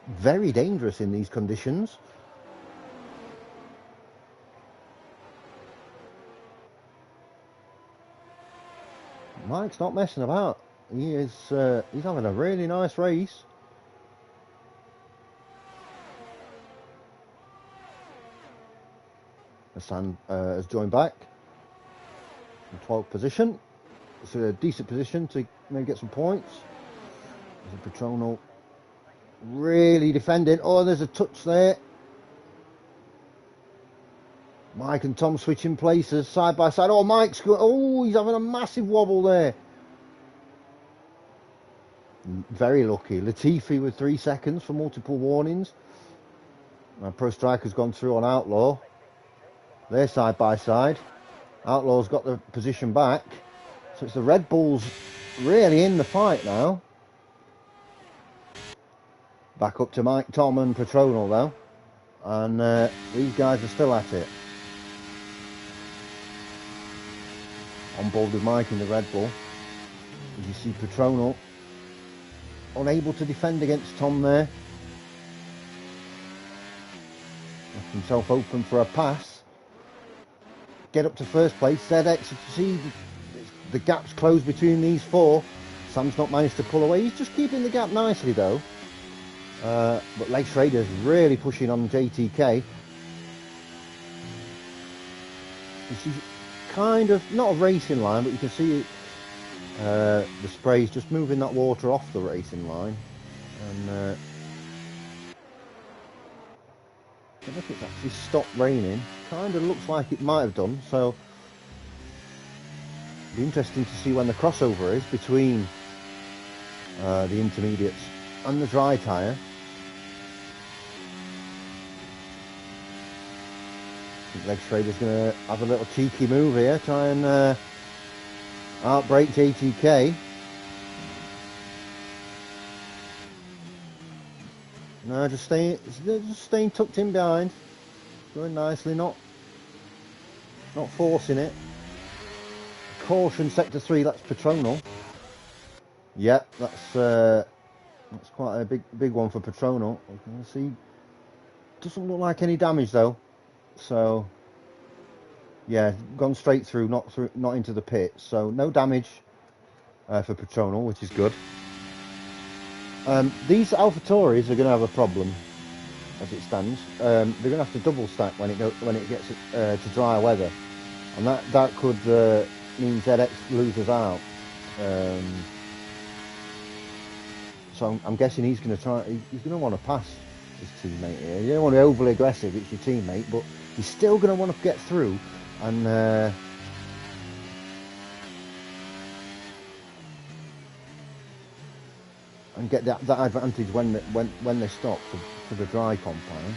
Very dangerous in these conditions. Mike's not messing about. He's having a really nice race. Hassan has joined back in 12th position. It's a decent position to maybe get some points. There's a Petronal really defending. Oh, there's a touch there. Mike and Tom switching places side by side. Oh, he's having a massive wobble there. Very lucky. Latifi with 3 seconds for multiple warnings. Pro Striker's gone through on Outlaw. They're side by side. Outlaw's got the position back. So it's the Red Bulls really in the fight now. Back up to Mike, Tom and Petronal though. And these guys are still at it. On board with Mike in the Red Bull. As you see Petronal unable to defend against Tom there. Left himself open for a pass. Get up to first place. ZX, you see the gap's closed between these four. Sam's not managed to pull away. He's just keeping the gap nicely though. But Leg Schrader's really pushing on JTK. You see kind of, not a racing line, but you can see the spray's just moving that water off the racing line. And I don't know if it's actually stopped raining. Kind of looks like it might have done, so it'll be interesting to see when the crossover is between the intermediates and the dry tyre. I think Leg Schrader's going to have a little cheeky move here, try and outbrake JTK. No, just staying tucked in behind, going nicely, not forcing it. Caution, sector 3. That's Petronal. Yep, that's quite a big one for Petronal. You can see, doesn't look like any damage though. So yeah, gone straight through, not into the pit. So no damage for Petronal, which is good. These AlphaTauris are going to have a problem as it stands. They're going to have to double stack when it gets to dry weather, and that could mean ZX loses out. So I'm guessing he's going to try. He's going to want to pass his teammate here. You don't want to be overly aggressive. It's your teammate, but he's still going to want to get through and. And get that advantage when they stop for the dry compound.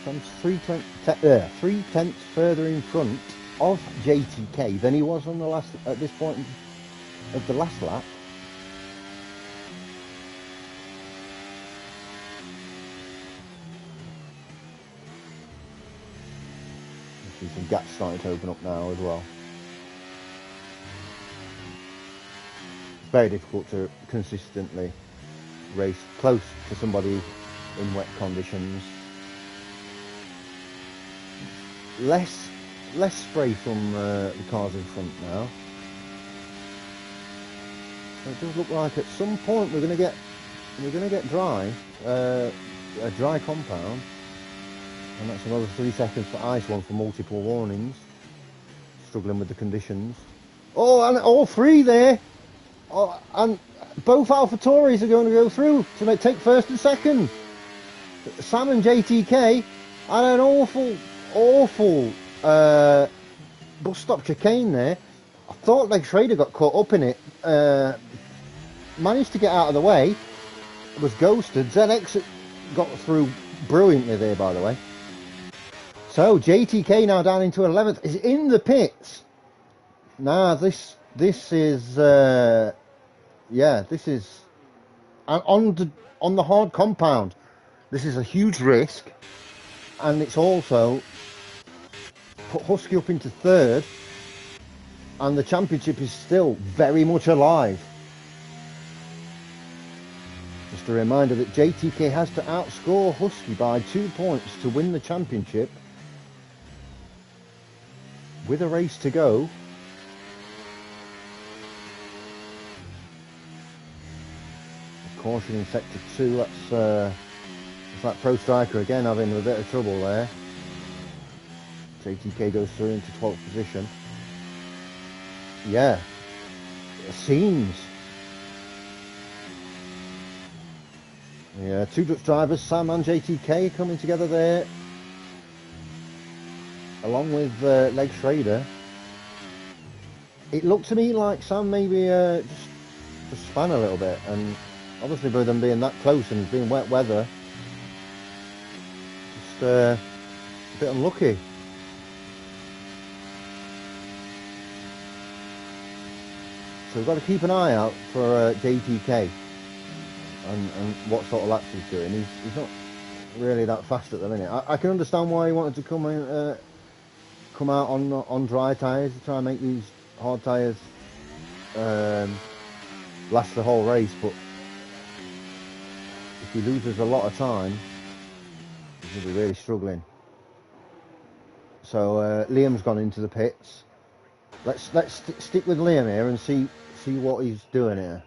Sam's 3/10 further in front of JTK than he was on at this point of the last lap. You see some gaps starting to open up now as well. Very difficult to consistently race close to somebody in wet conditions. Less spray from the cars in front now. So it does look like at some point we're going to get dry, a dry compound, and that's another 3 seconds for ice one for multiple warnings. Struggling with the conditions. Oh, and all three there. Oh, and both AlphaTauris are going to go through to take first and second. Sam and JTK had an awful bus stop chicane there. I thought Leg Schrader got caught up in it. Managed to get out of the way. Was ghosted. ZX got through brilliantly there, by the way. So JTK now down into 11th. Is in the pits. Now this is this is on the hard compound. This is a huge risk, and it's also put Husky up into third, and the championship is still very much alive. Just a reminder that JTK has to outscore Husky by 2 points to win the championship. With a race to go. Caution in sector 2. That's that Pro Striker again having a bit of trouble there. JTK goes through into 12th position. Yeah, it seems. Yeah, two Dutch drivers, Sam and JTK, coming together there, along with Leg Schrader. It looked to me like Sam maybe just span a little bit, and obviously with them being that close and being wet weather, just a bit unlucky. So we've got to keep an eye out for JTK and what sort of laps he's doing. He's not really that fast at the minute. I can understand why he wanted to come out on dry tyres to try and make these hard tyres last the whole race, but if he loses a lot of time, he's going to be really struggling. So Liam's gone into the pits. Let's stick with Liam here and see what he's doing here.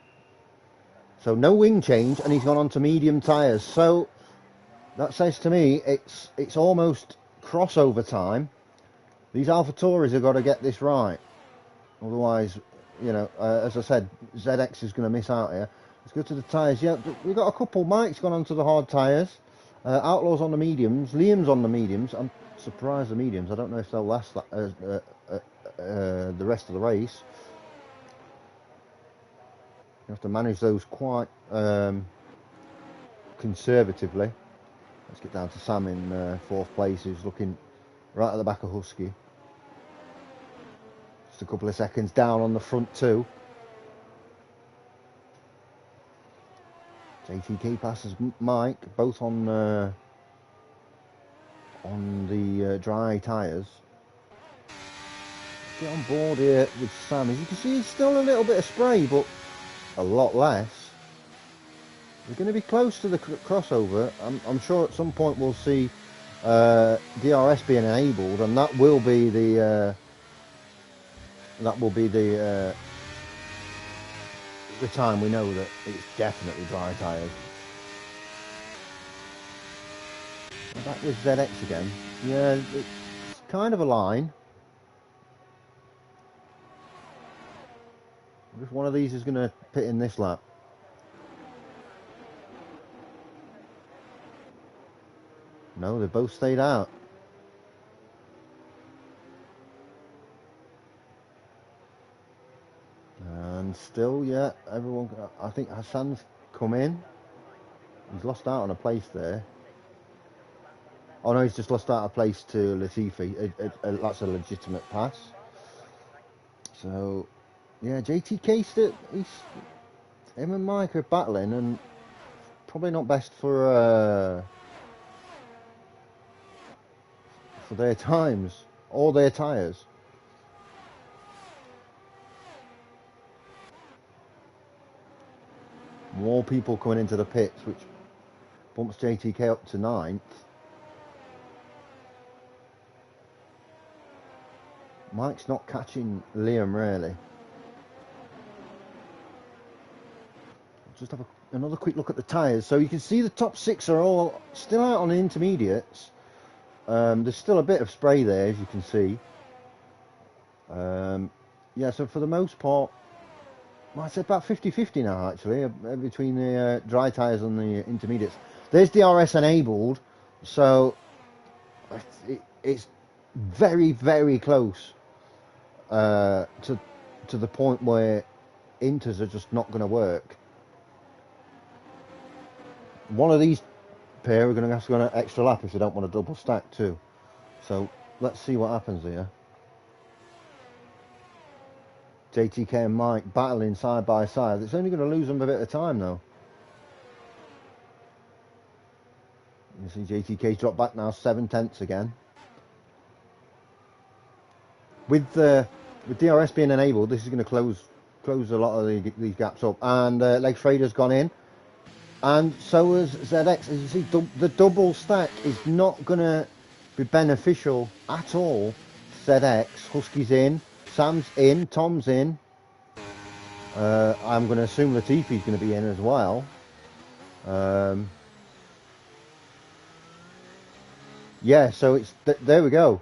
So no wing change, and he's gone on to medium tyres. So that says to me it's almost crossover time. These AlphaTauris have got to get this right. Otherwise, you know, as I said, ZX is going to miss out here. Let's go to the tyres. Yeah, we've got a couple. Mike's gone onto the hard tyres. Outlaw's on the mediums. Liam's on the mediums. I'm surprised the mediums. I don't know if they'll last the rest of the race. You have to manage those quite conservatively. Let's get down to Sam in fourth place, who's looking right at the back of Husky. Just a couple of seconds down on the front two. JTK passes Mike, both on the dry tyres. Get on board here with Sam. As you can see, still a little bit of spray, but a lot less. We're going to be close to the crossover. I'm sure at some point we'll see DRS being enabled, and that will be the time we know that it's definitely dry tyres. Back with ZX again. Yeah, it's kind of a line. Just one of these is going to pit in this lap. No, they both stayed out. And still, yeah, everyone. I think Hassan's come in. He's lost out on a place there. Oh no, he's just lost out a place to Latifi. That's a legitimate pass. So, yeah, JTK still. Him and Mike are battling, and probably not best for their times or their tyres. More people coming into the pits, which bumps JTK up to 9th. Mike's not catching Liam really. Just have another quick look at the tyres. So you can see the top 6 are all still out on the intermediates. There's still a bit of spray there, as you can see. Yeah, so for the most part, well, it's about 50-50 now, actually, between the dry tyres and the intermediates. There's DRS enabled, so it's very, very close to the point where inters are just not going to work. One of these pair are going to have to go on an extra lap if they don't want a double stack too. So let's see what happens here. JTK and Mike battling side by side. It's only going to lose them a bit of time though. You see JTK's dropped back now 7/10 again. With DRS being enabled, this is going to close a lot of these gaps up. And Leg Schrader's gone in. And so has ZX. As you see, the double stack is not going to be beneficial at all. ZX, Husky's in, Sam's in, Tom's in. I'm going to assume Latifi's going to be in as well. Yeah, so it's there we go.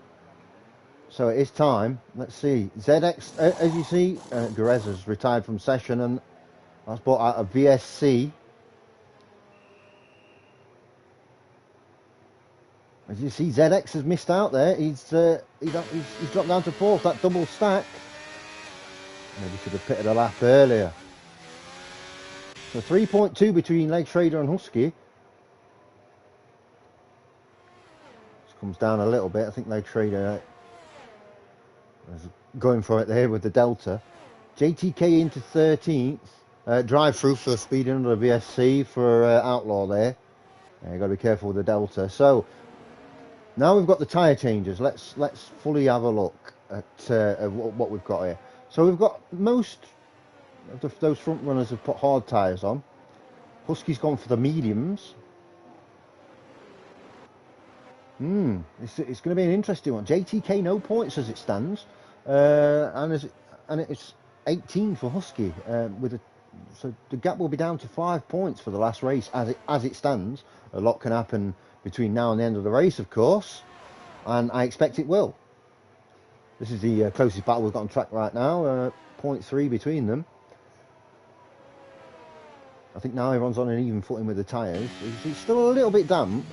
So it is time. Let's see. ZX, as you see, Garez has retired from session and that's brought out a VSC. As you see, ZX has missed out there. He's dropped down to 4th. That double stack. Maybe should have pitted a lap earlier. So 3.2 between Leg Trader and Husky. This comes down a little bit. I think Leg Trader is going for it there with the Delta. JTK into 13th. Drive through for speeding under the VSC for Outlaw there. You've got to be careful with the Delta. So now we've got the tyre changes. Let's fully have a look at what we've got here. So we've got most of those front runners have put hard tyres on. Husky's gone for the mediums. It's going to be an interesting one. JTK no points as it stands, and it's 18 for Husky. So the gap will be down to 5 points for the last race as it stands. A lot can happen between now and the end of the race, of course, and I expect it will. This is the closest battle we've got on track right now. 0.3 between them. I think now everyone's on an even footing with the tyres. It's still a little bit damp,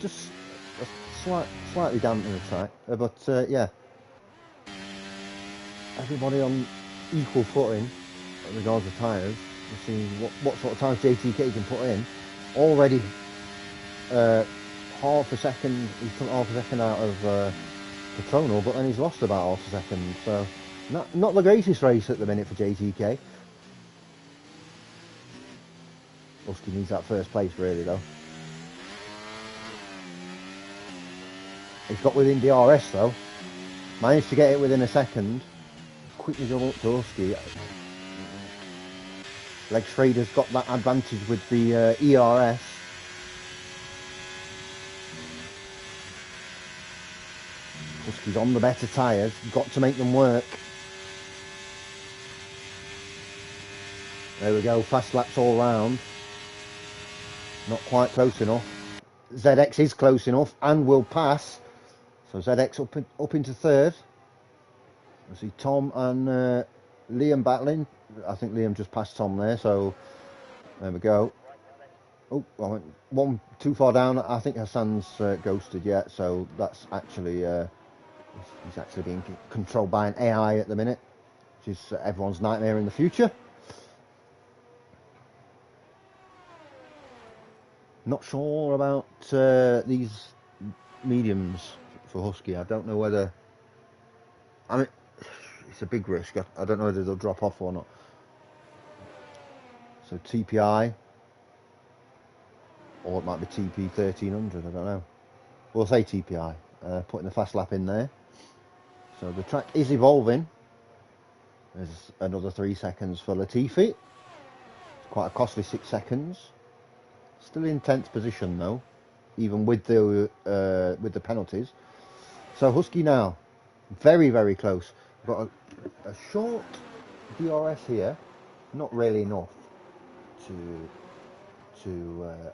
just slightly damp in the track, but yeah, everybody on equal footing in regards to tyres. We'll see what sort of tyres JTK can put in. Already half a second, he took half a second out of Patronal, but then he's lost about half a second, so not the greatest race at the minute for JTK. Husky needs that first place really though. He's got within DRS though. Managed to get it within a second. Quickly go up to Husky. Leg Trader's got that advantage with the ERS. Husky's on the better tyres. Got to make them work. There we go. Fast laps all round. Not quite close enough. ZX is close enough and will pass. So ZX up into third. I see Tom and Liam battling. I think Liam just passed Tom there, so there we go. Oh, I went one too far down. I think Hassan's ghosted yet, so that's actually he's actually being controlled by an AI at the minute, which is everyone's nightmare in the future. Not sure about these mediums for Husky. I don't know whether... I mean, it's a big risk. I don't know whether they'll drop off or not. So TPI, or it might be TP 1300, I don't know. We'll say TPI, putting the fast lap in there. So the track is evolving. There's another 3 seconds for Latifi. It's quite a costly 6 seconds. Still in 10th position though, even with the penalties. So Husky now, very, very close. Got a short DRS here, not really enough to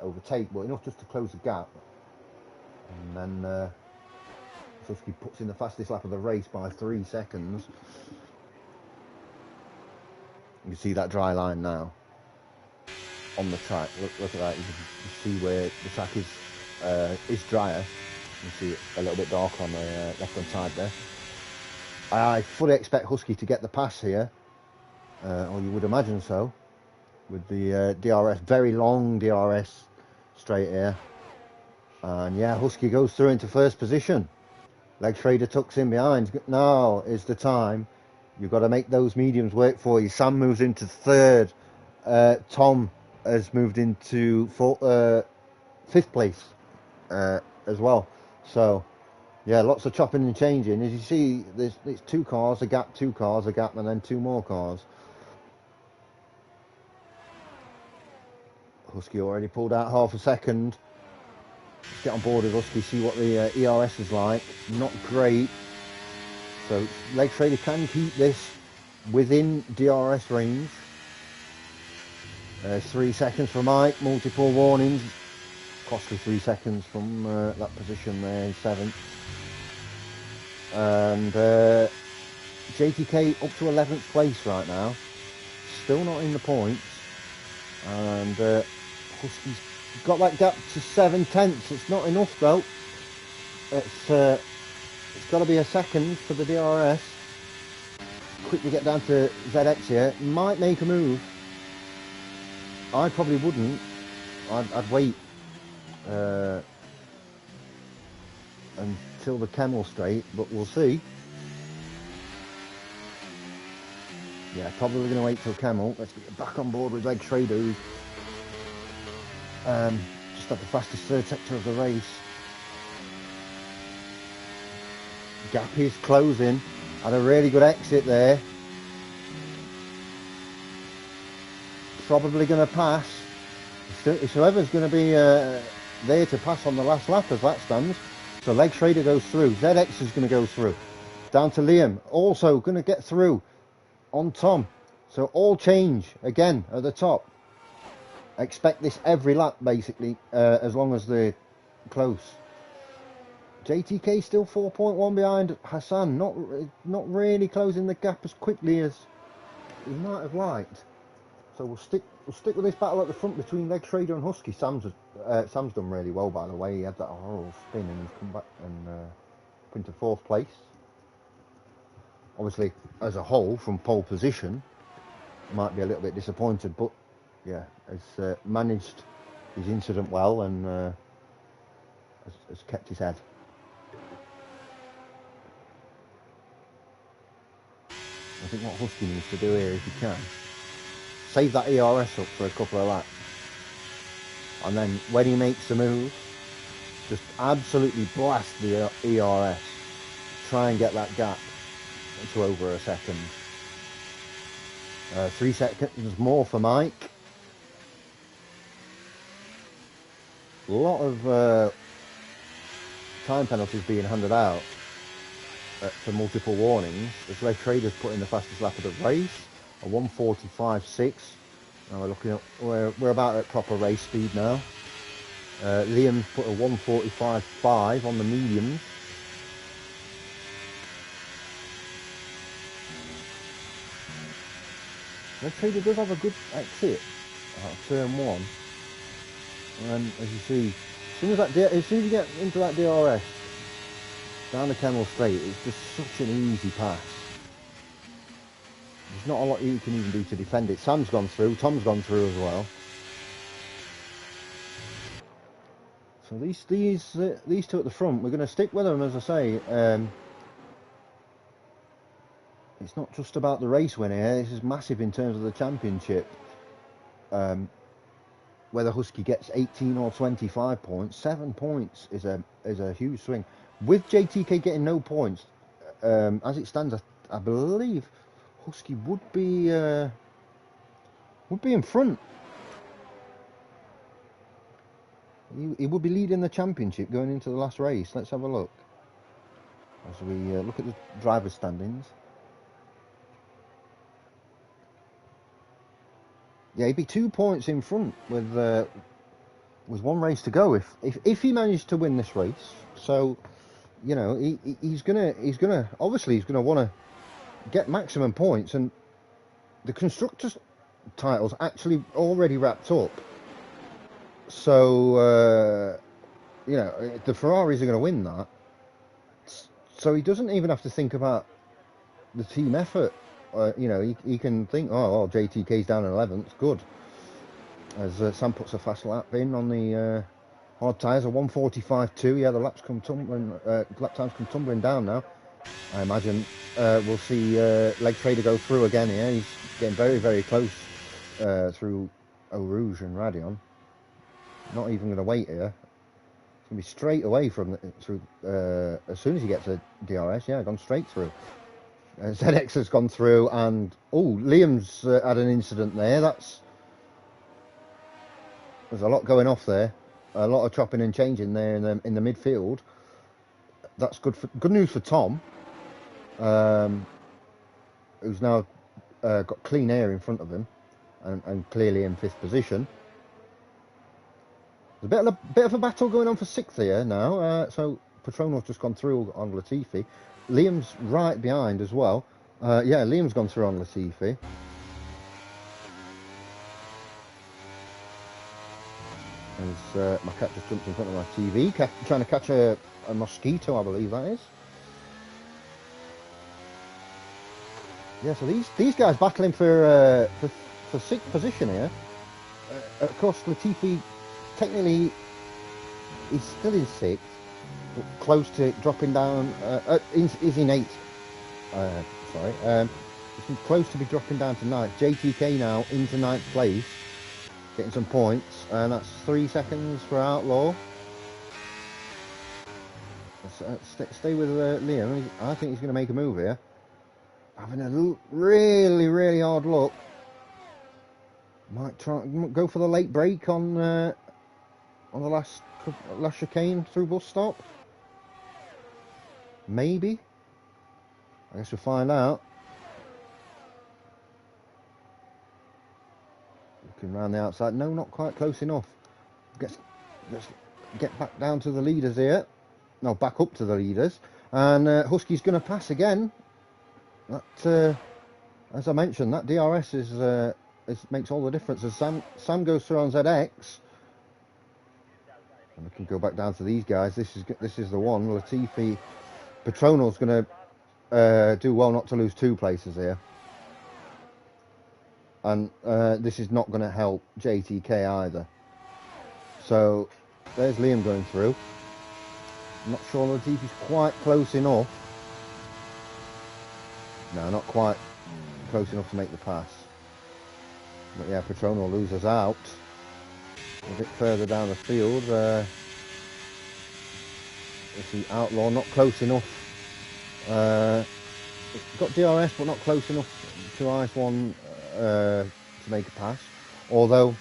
overtake, but enough just to close the gap. And then Husky puts in the fastest lap of the race by 3 seconds. You can see that dry line now on the track. Look at that. You can see where the track is drier. You can see it a little bit dark on the left hand side there. I fully expect Husky to get the pass here, or you would imagine so, with the DRS, very long DRS straight here. And yeah, Husky goes through into first position. Leg Trader tucks in behind. Now is the time. You've got to make those mediums work for you. Sam moves into third. Tom has moved into 5th place as well. So yeah, lots of chopping and changing. As you see, it's 2 cars, a gap, 2 cars, a gap, and then 2 more cars. Husky already pulled out half a second. Let's get on board with Husky, see what the ERS is like. Not great. So Leg Trader can keep this within DRS range. 3 seconds for Mike, multiple warnings. Costly 3 seconds from that position there in 7th. And JTK up to 11th place right now. Still not in the points. And Husky's got that gap to 7/10. It's not enough though. It's got to be a second for the DRS. quickly get down to ZX here. Might make a move. I probably wouldn't. I'd wait until the Camel straight, but we'll see. Yeah, probably going to wait till Camel. Let's get back on board with Leg Trader, who's just had the fastest third sector of the race. Gap is closing. Had a really good exit there. Probably going to pass. It's whoever's going to be there to pass on the last lap as that stands. So Leg Trader goes through. ZX is going to go through. Down to Liam. Also going to get through on Tom. So all change again at the top. Expect this every lap basically, as long as they're close. JTK still 4.1 behind Hassan. Not really closing the gap as quickly as he might have liked. So we'll stick with this battle at the front between Leg Trader and Husky. Sam's done really well, by the way. He had that horrible spin and he's come back and up into 4th place. Obviously, as a whole, from pole position, might be a little bit disappointed, but yeah, has managed his incident well and has kept his head. I think what Husky needs to do here, if he can, save that ERS up for a couple of laps, and then when he makes the move, just absolutely blast the ERS. Try and get that gap to over a second. 3 seconds more for Mike. A lot of time penalties being handed out for multiple warnings. As Leg Trader's put in the fastest lap of the race, a 1:45.6. Now we're looking at we're about at proper race speed now. Liam's put a 1:45.5 on the mediums. Leg Trader does have a good exit out of turn 1, and as you see, as soon as you get into that DRS down the Camel straight, it's just such an easy pass. There's not a lot you can even do to defend it. Sam's gone through, Tom's gone through as well. So these two at the front, we're going to stick with them, as I say. It's not just about the race winner here. This is massive in terms of the championship. Whether Husky gets 18 or 25 points, 7 points is a huge swing. With JTK getting no points, as it stands, I believe Husky would be in front. He would be leading the championship going into the last race. Let's have a look as we look at the drivers' standings. Yeah, he'd be 2 points in front with 1 race to go if he managed to win this race. So, you know, he's gonna obviously he's gonna want to get maximum points, and the constructors' title's actually already wrapped up. So, you know, the Ferraris are going to win that. So he doesn't even have to think about the team effort. You know, he can think, oh, well, JTK's down in 11th, good. As Sam puts a fast lap in on the hard tyres, a 1:45.2. Yeah, the lap times come tumbling down now. I imagine we'll see Leg Trader go through again here. He's getting very, very close through Eau Rouge and Radion. Not even going to wait here. It's going to be straight away through as soon as he gets a DRS. Yeah, gone straight through. ZX has gone through, and Liam's had an incident there. There's a lot going off there, a lot of chopping and changing there in the midfield. That's good news for Tom, who's now got clean air in front of him, and clearly in 5th position. There's a bit of a battle going on for 6th here now. So Petrono's just gone through on Latifi. Liam's right behind as well. Yeah, Liam's gone through on Latifi. As my cat just jumped in front of my TV, trying to catch a mosquito, I believe that is. Yeah, so these guys battling for sixth position here. Of course, Latifi technically he's still in sixth, but close to dropping down. Is in eighth. Sorry. He's close to be dropping down to ninth. JTK now into ninth place, getting some points, and that's 3 seconds for Outlaw. Stay with Liam. I think he's going to make a move here. Having a really hard look. Might try go for the late break on the last chicane through bus stop. Maybe. I guess we'll find out. Looking around the outside. No, not quite close enough. Let's get back down to the leaders here. No, back up to the leaders. And Husky's going to pass again. That, as I mentioned, that DRS makes all the difference. As Sam goes through on ZX, and we can go back down to these guys. This is the one. Latifi, Petronal's going to do well not to lose 2 places here, and this is not going to help JTK either. So there's Liam going through. I'm not sure Latifi's quite close enough. No, not quite close enough to make the pass. But yeah, Petronal loses out. A bit further down the field. Let's see, Outlaw not close enough. Got DRS, but not close enough to Ice One to make a pass. Although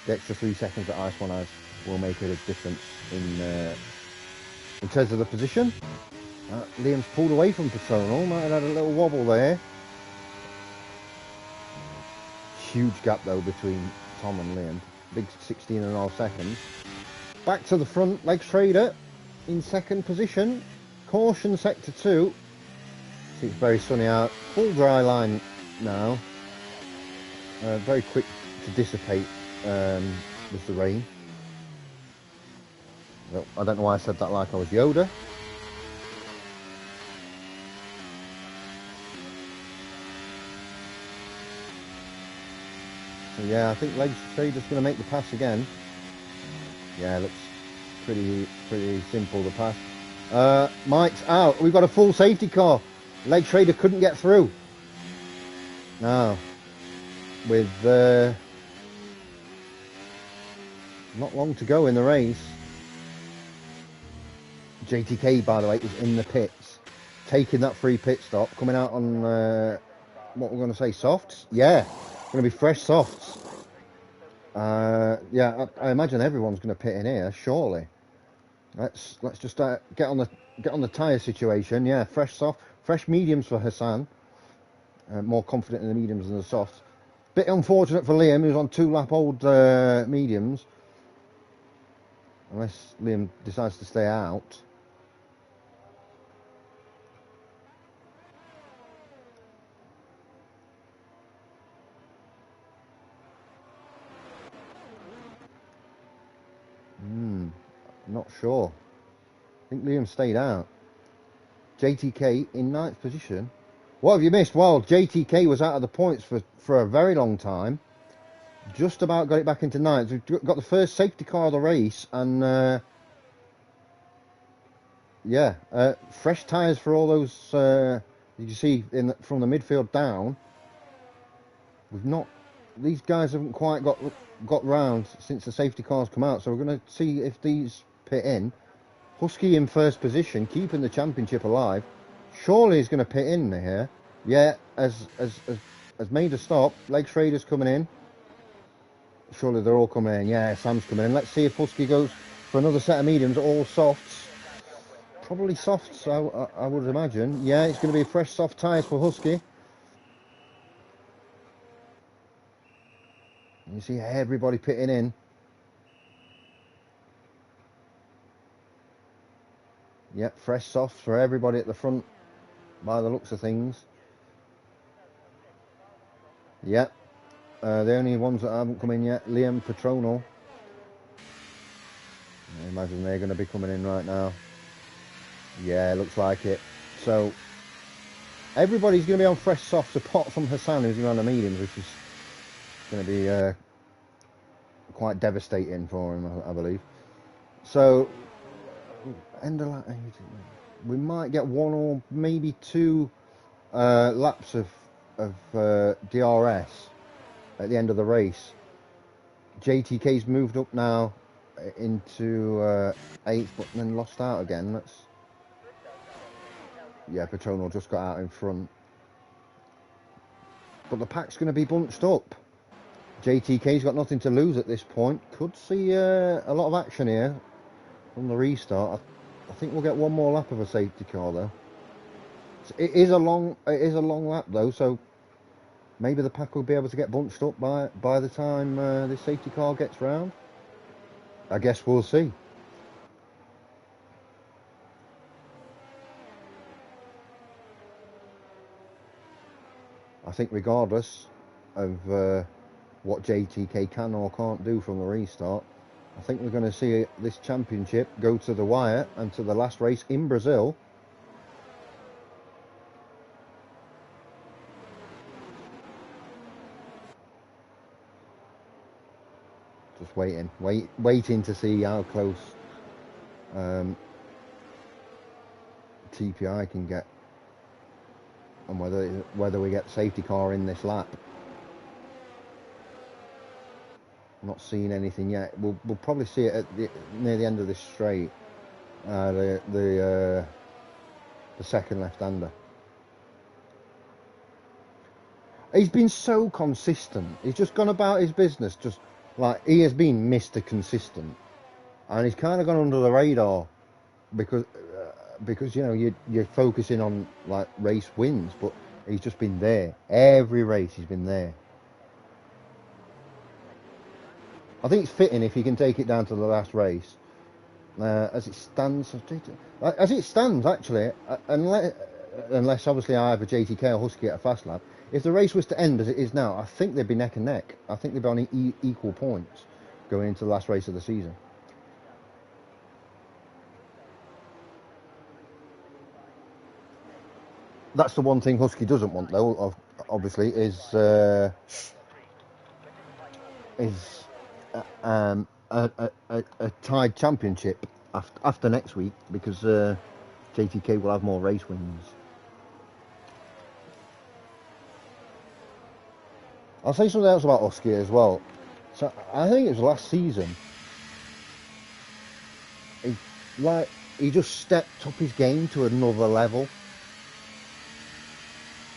the extra 3 seconds that Ice One has will make a difference in terms of the position. Liam's pulled away from Petronal. Might have had a little wobble there. Huge gap though between Tom and Liam. Big 16.5 seconds. Back to the front, Legs Trader in second position. Caution sector 2. It's very sunny out. Full dry line now. Very quick to dissipate with the rain. Well, I don't know why I said that like I was Yoda. So yeah, I think Legs Trader's going to make the pass again. Yeah, looks pretty simple, the pass. Mike's out. We've got a full safety car. Legs Trader couldn't get through. Now, with not long to go in the race. JTK, by the way, is in the pits, taking that free pit stop, coming out on what we're going to say, softs. Yeah, going to be fresh softs. Yeah, I imagine everyone's going to pit in here. Surely. Let's just get on the tyre situation. Yeah, fresh mediums for Hassan. More confident in the mediums than the softs. Bit unfortunate for Liam, who's on 2-lap old mediums. Unless Liam decides to stay out. Not sure. I think Liam stayed out. JTK in 9th position. What have you missed? Well, JTK was out of the points for a very long time. Just about got it back into 9th. We've got the first safety car of the race, and yeah, fresh tyres for all those. You see from the midfield down. These guys haven't quite got round since the safety cars come out, so we're going to see if these pit in. Husky in first position, keeping the championship alive. Surely he's going to pit in here. Yeah, as made a stop. Legs Raiders coming in. Surely they're all coming in. Yeah, Sam's coming in. Let's see if Husky goes for another set of mediums, all softs. Probably softs, I would imagine. Yeah, it's going to be fresh soft tyres for Husky. You see everybody pitting in. Yep, fresh softs for everybody at the front by the looks of things. Yep. The only ones that haven't come in yet, Liam, Petronal. I imagine they're going to be coming in right now. Yeah, looks like it. So, Everybody's going to be on fresh softs apart from Hassan, who's on the mediums, which is going to be quite devastating for him, I believe. So, end of lap, we might get one or maybe two laps of DRS at the end of the race. JTK's moved up now into 8th, but then lost out again. Yeah, Petronal just got out in front. But the pack's going to be bunched up. JTK's got nothing to lose at this point. Could see a lot of action here from the restart. I think we'll get one more lap of a safety car though. It is a long lap though, so maybe the pack will be able to get bunched up by the time this safety car gets round. I guess we'll see. I think regardless of what JTK can or can't do from the restart, I think we're going to see this championship go to the wire and to the last race in Brazil. Just waiting to see how close TPI can get, and whether we get safety car in this lap. I'm not seeing anything yet. We'll probably see it near the end of this straight. The second left-hander. He's been so consistent. He's just gone about his business. Just like he has been Mr. Consistent, and he's kind of gone under the radar because you know you're focusing on like race wins, but he's just been there every race. He's been there. I think it's fitting if he can take it down to the last race. As it stands, actually, unless obviously I have a JTK or Husky at a fast lap. If the race was to end as it is now, I think they'd be neck and neck. I think they'd be on equal points going into the last race of the season. That's the one thing Husky doesn't want, though. Obviously, is a tied championship after next week, because JTK will have more race wins. I'll say something else about Husky as well. So I think it was last season. He just stepped up his game to another level.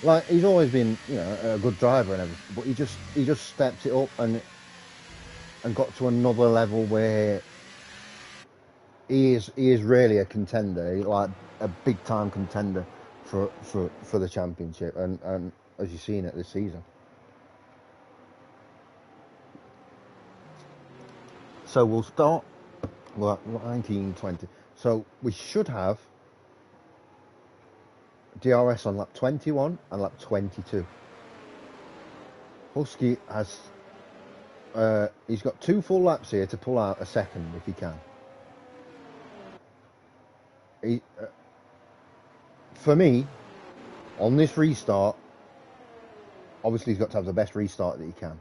Like he's always been, you know, a good driver and everything, but he just stepped it up and got to another level where he is really a contender, like a big time contender for the championship, and as you've seen it this season. So we'll start 1920. So we should have DRS on lap 21 and lap 22. Husky has he's got 2 full laps here to pull out a second if he can. For me, on this restart, obviously he's got to have the best restart that he can.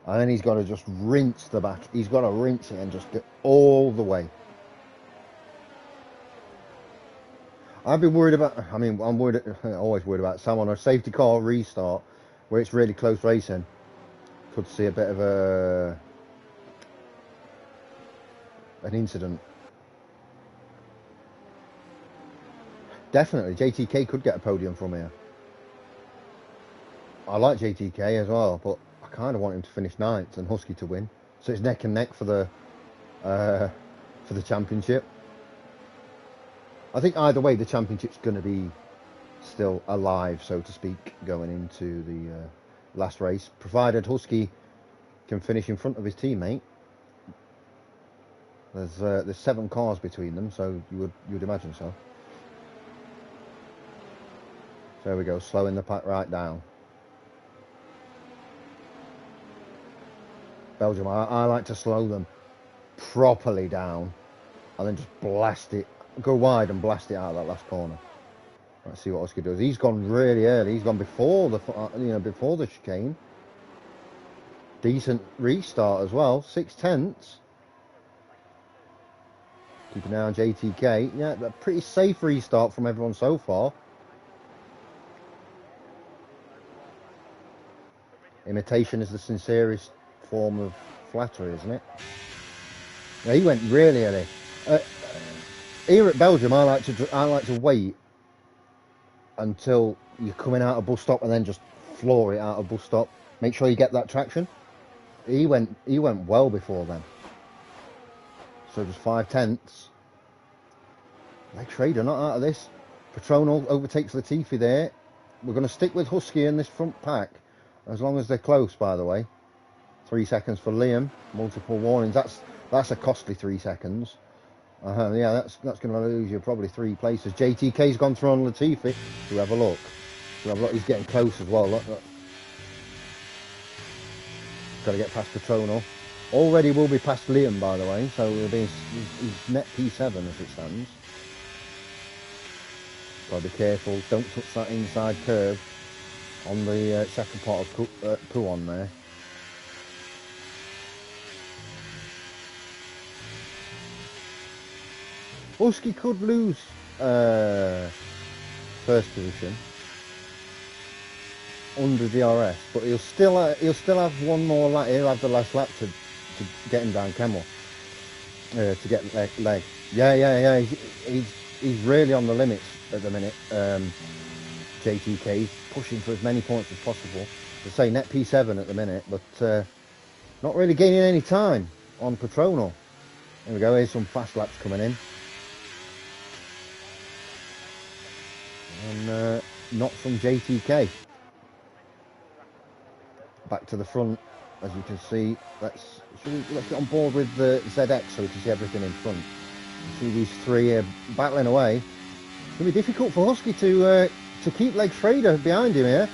And then he's got to just rinse the back. He's got to rinse it and just get all the way. I've been worried about, I'm always worried about Sam on a safety car restart where it's really close racing. Could see a bit of an incident. Definitely, JTK could get a podium from here. I like JTK as well, but I kind of want him to finish 9th and Husky to win. So it's neck and neck for the championship. I think either way, the championship's going to be still alive, so to speak, going into the last race, provided Husky can finish in front of his teammate. There's 7 cars between them, so you would imagine so. So there we go, slowing the pack right down. Belgium, I like to slow them properly down and then just blast it, go wide and blast it out of that last corner. Let's see what Husky does. He's gone really early. He's gone before the, before the chicane. Decent restart as well. 6/10. Keep an eye on JTK. Yeah, a pretty safe restart from everyone so far. Imitation is the sincerest form of flattery, isn't it? Yeah, he went really early. Here at Belgium, I like to wait until you're coming out of bus stop and then just floor it out of bus stop. Make sure you get that traction. He went well before then. So just 5/10. Leg Trader not out of this. Patronal overtakes Latifi there. We're going to stick with Husky in this front pack as long as they're close, by the way. 3 seconds for Liam. Multiple warnings. That's a costly 3 seconds. Yeah, that's going to lose you probably 3 places. JTK's gone through on Latifi. To have a look. He's getting close as well. Look. Got to get past Patronal. Already will be past Liam, by the way. So he's net P7 as it stands. Got to be careful. Don't touch that inside curve on the second part of Poo on there. Husky could lose first position under DRS, but he'll still have one more lap. He'll have the last lap to get him down Kemmel to get leg. Yeah. He's really on the limits at the minute. JTK, he's pushing for as many points as possible. To say net P7 at the minute, but not really gaining any time on Patronal. There we go. Here's some fast laps coming in. And not from JTK. Back to the front, as you can see. Let's get on board with the ZX so we can see everything in front. You see these three here battling away. It's going to be difficult for Husky to keep Leg Trader behind him here.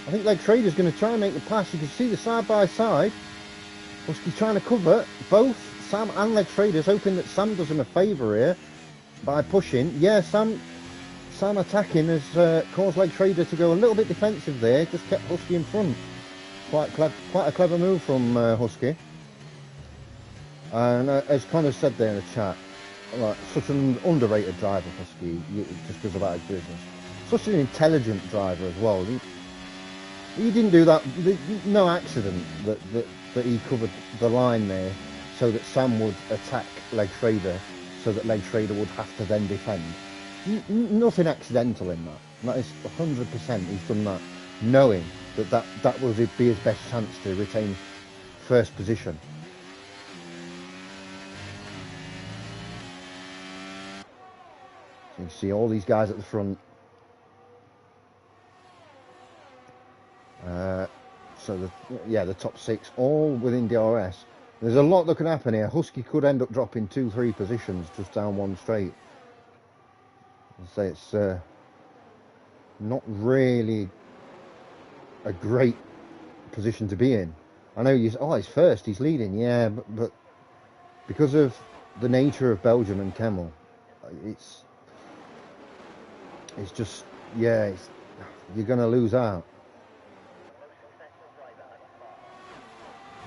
I think Leg Trader's going to try and make the pass. You can see the side by side. Husky's trying to cover both Sam and Leg Trader's, hoping that Sam does him a favour here by pushing. Yeah, Sam attacking has caused Leg Trader to go a little bit defensive there. Just kept Husky in front. Quite a clever move from Husky. And as Connor said there in the chat, like, such an underrated driver, Husky. Just goes about his business. Such an intelligent driver as well. He didn't do that. No accident that he covered the line there, so that Sam would attack Leg Trader, so that Leg Trader would have to then defend. Nothing accidental in that. That is 100%. He's done that, knowing that will be his best chance to retain first position. So you can see all these guys at the front. So the top 6 all within DRS. There's a lot that could happen here. Husky could end up dropping 2-3 positions just down one straight. I'd say it's not really a great position to be in. I know he's first, he's leading, yeah, but because of the nature of Belgium and Kemmel, it's just, yeah, you're going to lose out.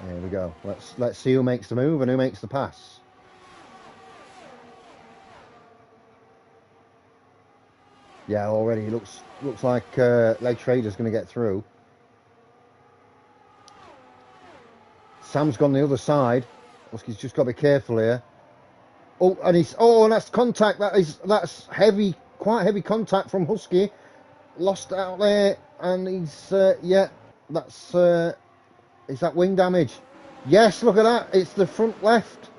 There we go. Let's see who makes the move and who makes the pass. Yeah, already looks like Leg Trader's going to get through. Sam's gone the other side. Husky's just got to be careful here. Oh, and that's contact. That's heavy, quite heavy contact from Husky. Lost out there, and he's that's is that wing damage? Yes, look at that. It's the front left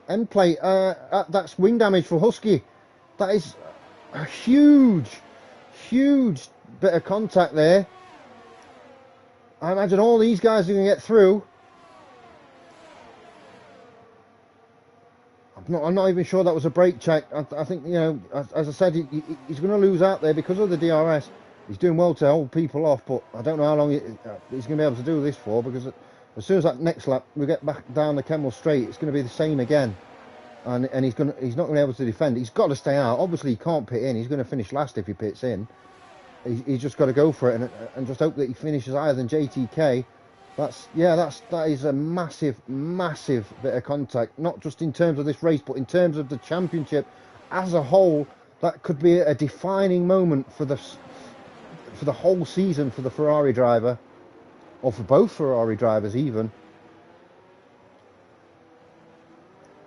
end plate. That's wing damage for Husky. That is a huge bit of contact there. I imagine all these guys are going to get through. I'm not even sure that was a brake check. I think, as I said, he's going to lose out there because of the DRS. He's doing well to hold people off, but I don't know how long he's going to be able to do this for, because as soon as that next lap we get back down the Kemmel straight, it's going to be the same again. And he's not going to be able to defend. He's got to stay out. Obviously, he can't pit in. He's going to finish last if he pits in. he's just got to go for it and just hope that he finishes higher than JTK. That is a massive bit of contact, not just in terms of this race, but in terms of the championship as a whole. That could be a defining moment for the whole season for the Ferrari driver, or for both Ferrari drivers even.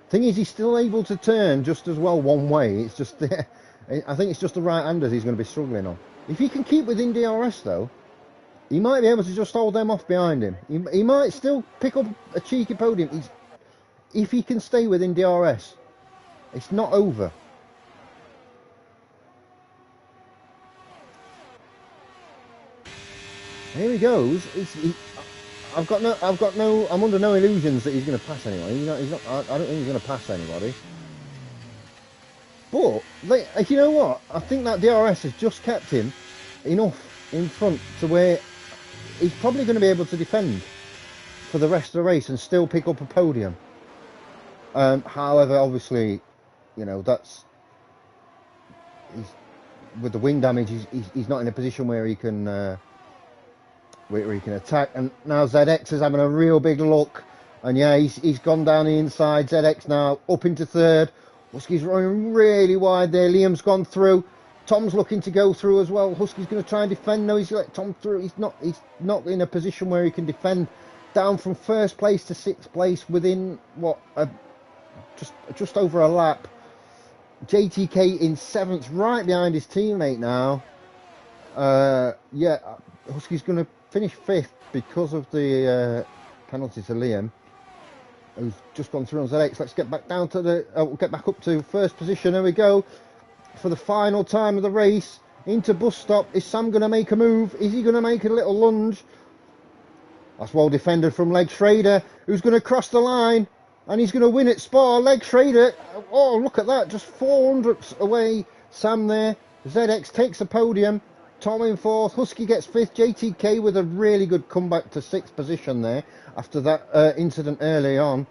Thing is, he's still able to turn just as well one way. It's just I think it's just the right-handers he's going to be struggling on. If he can keep within DRS though, he might be able to just hold them off behind him. He might still pick up a cheeky podium. If he can stay within DRS, it's not over. Here he goes. I'm under no illusions that he's going to pass anyway. I don't think he's going to pass anybody. But you know what? I think that DRS has just kept him enough in front to where he's probably going to be able to defend for the rest of the race and still pick up a podium. However, obviously, you know, with the wing damage, he's not in a position where he can attack. And now ZX is having a real big look, and yeah, he's gone down the inside. ZX now up into third. Husky's running really wide there. Liam's gone through. Tom's looking to go through as well. Husky's going to try and defend. No, he's let Tom through. He's not in a position where he can defend. Down from first place to sixth place within just over a lap. JTK in seventh, right behind his teammate now. Yeah, Husky's going to finish fifth because of the penalty to Liam, who's just gone through on ZX. Let's get back down to get back up to first position. There we go. For the final time of the race, into bus stop. Is Sam going to make a move? Is he going to make a little lunge? That's well defended from Leg Schrader, who's going to cross the line, and he's going to win at Spa. Leg Schrader, oh, look at that, just 400ths away, Sam there. ZX takes the podium. Tom in fourth, Husky gets fifth. JTK with a really good comeback to sixth position there after that incident early on.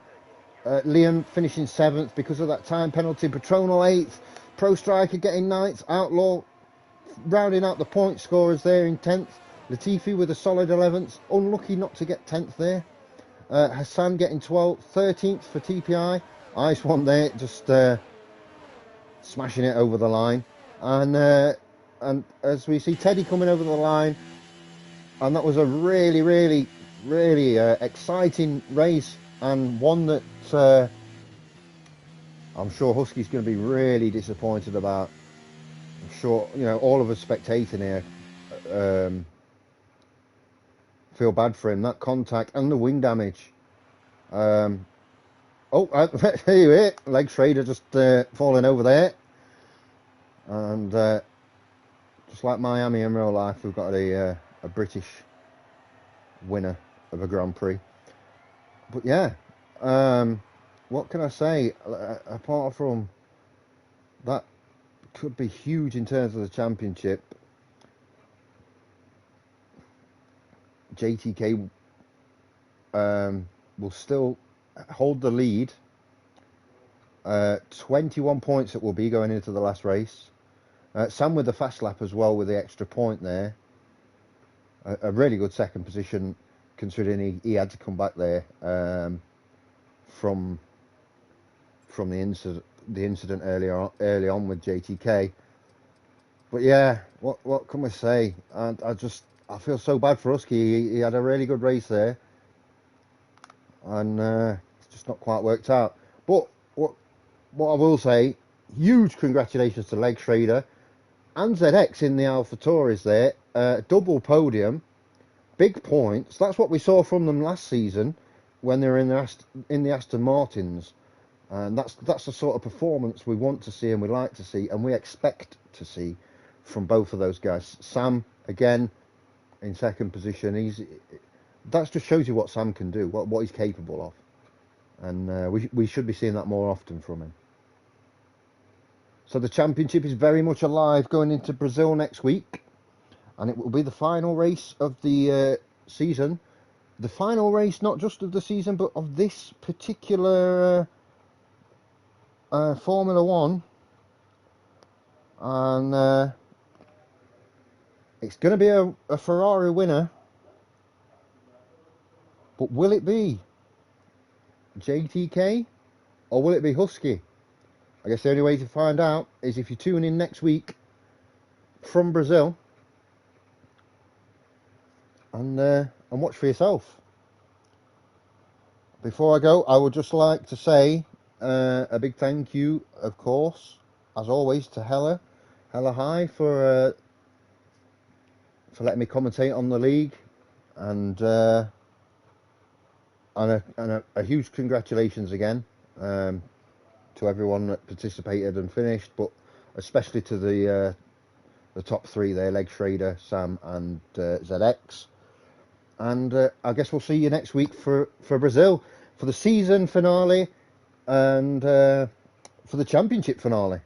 Liam finishing seventh because of that time penalty. Patronal eighth. Pro Striker getting ninth. Outlaw rounding out the point scorers there in 10th. Latifi with a solid 11th. Unlucky not to get 10th there. Hassan getting 12th. 13th for TPI. Ice one there, just smashing it over the line. And as we see Teddy coming over the line, and that was a really exciting race, and one that I'm sure Husky's going to be really disappointed about. I'm sure, you know, all of us spectating here feel bad for him. That contact and the wing damage. There you are. Leg Schrader just falling over there. And just like Miami in real life, we've got a British winner of a Grand Prix. But yeah, what can I say? Apart from that, could be huge in terms of the championship. JTK will still hold the lead. 21 points it will be going into the last race. Sam with the fast lap as well with the extra point there. A really good second position considering he had to come back there from the incident early on with JTK. But yeah, what can we say? I feel so bad for Husky. He had a really good race there, and it's just not quite worked out. But what I will say, huge congratulations to Leg Schrader and ZX in the AlphaTauris there. Double podium, big points. That's what we saw from them last season when they were in the Aston Martins. And that's the sort of performance we want to see and we like to see and we expect to see from both of those guys. Sam, again, in second position. That just shows you what Sam can do, what he's capable of. And we should be seeing that more often from him. So the championship is very much alive going into Brazil next week. And it will be the final race of the season. The final race, not just of the season, but of this particular Formula One. And It's going to be a Ferrari winner, but will it be JTK or will it be Husky? I guess the only way to find out is if you tune in next week from Brazil and watch for yourself. Before I go, I would just like to say a big thank you, of course, as always, to Hella High for letting me commentate on the league, and a huge congratulations again to everyone that participated and finished, but especially to the top three there, Leg Schrader, Sam, and ZX. And I guess we'll see you next week for Brazil, for the season finale and for the championship finale.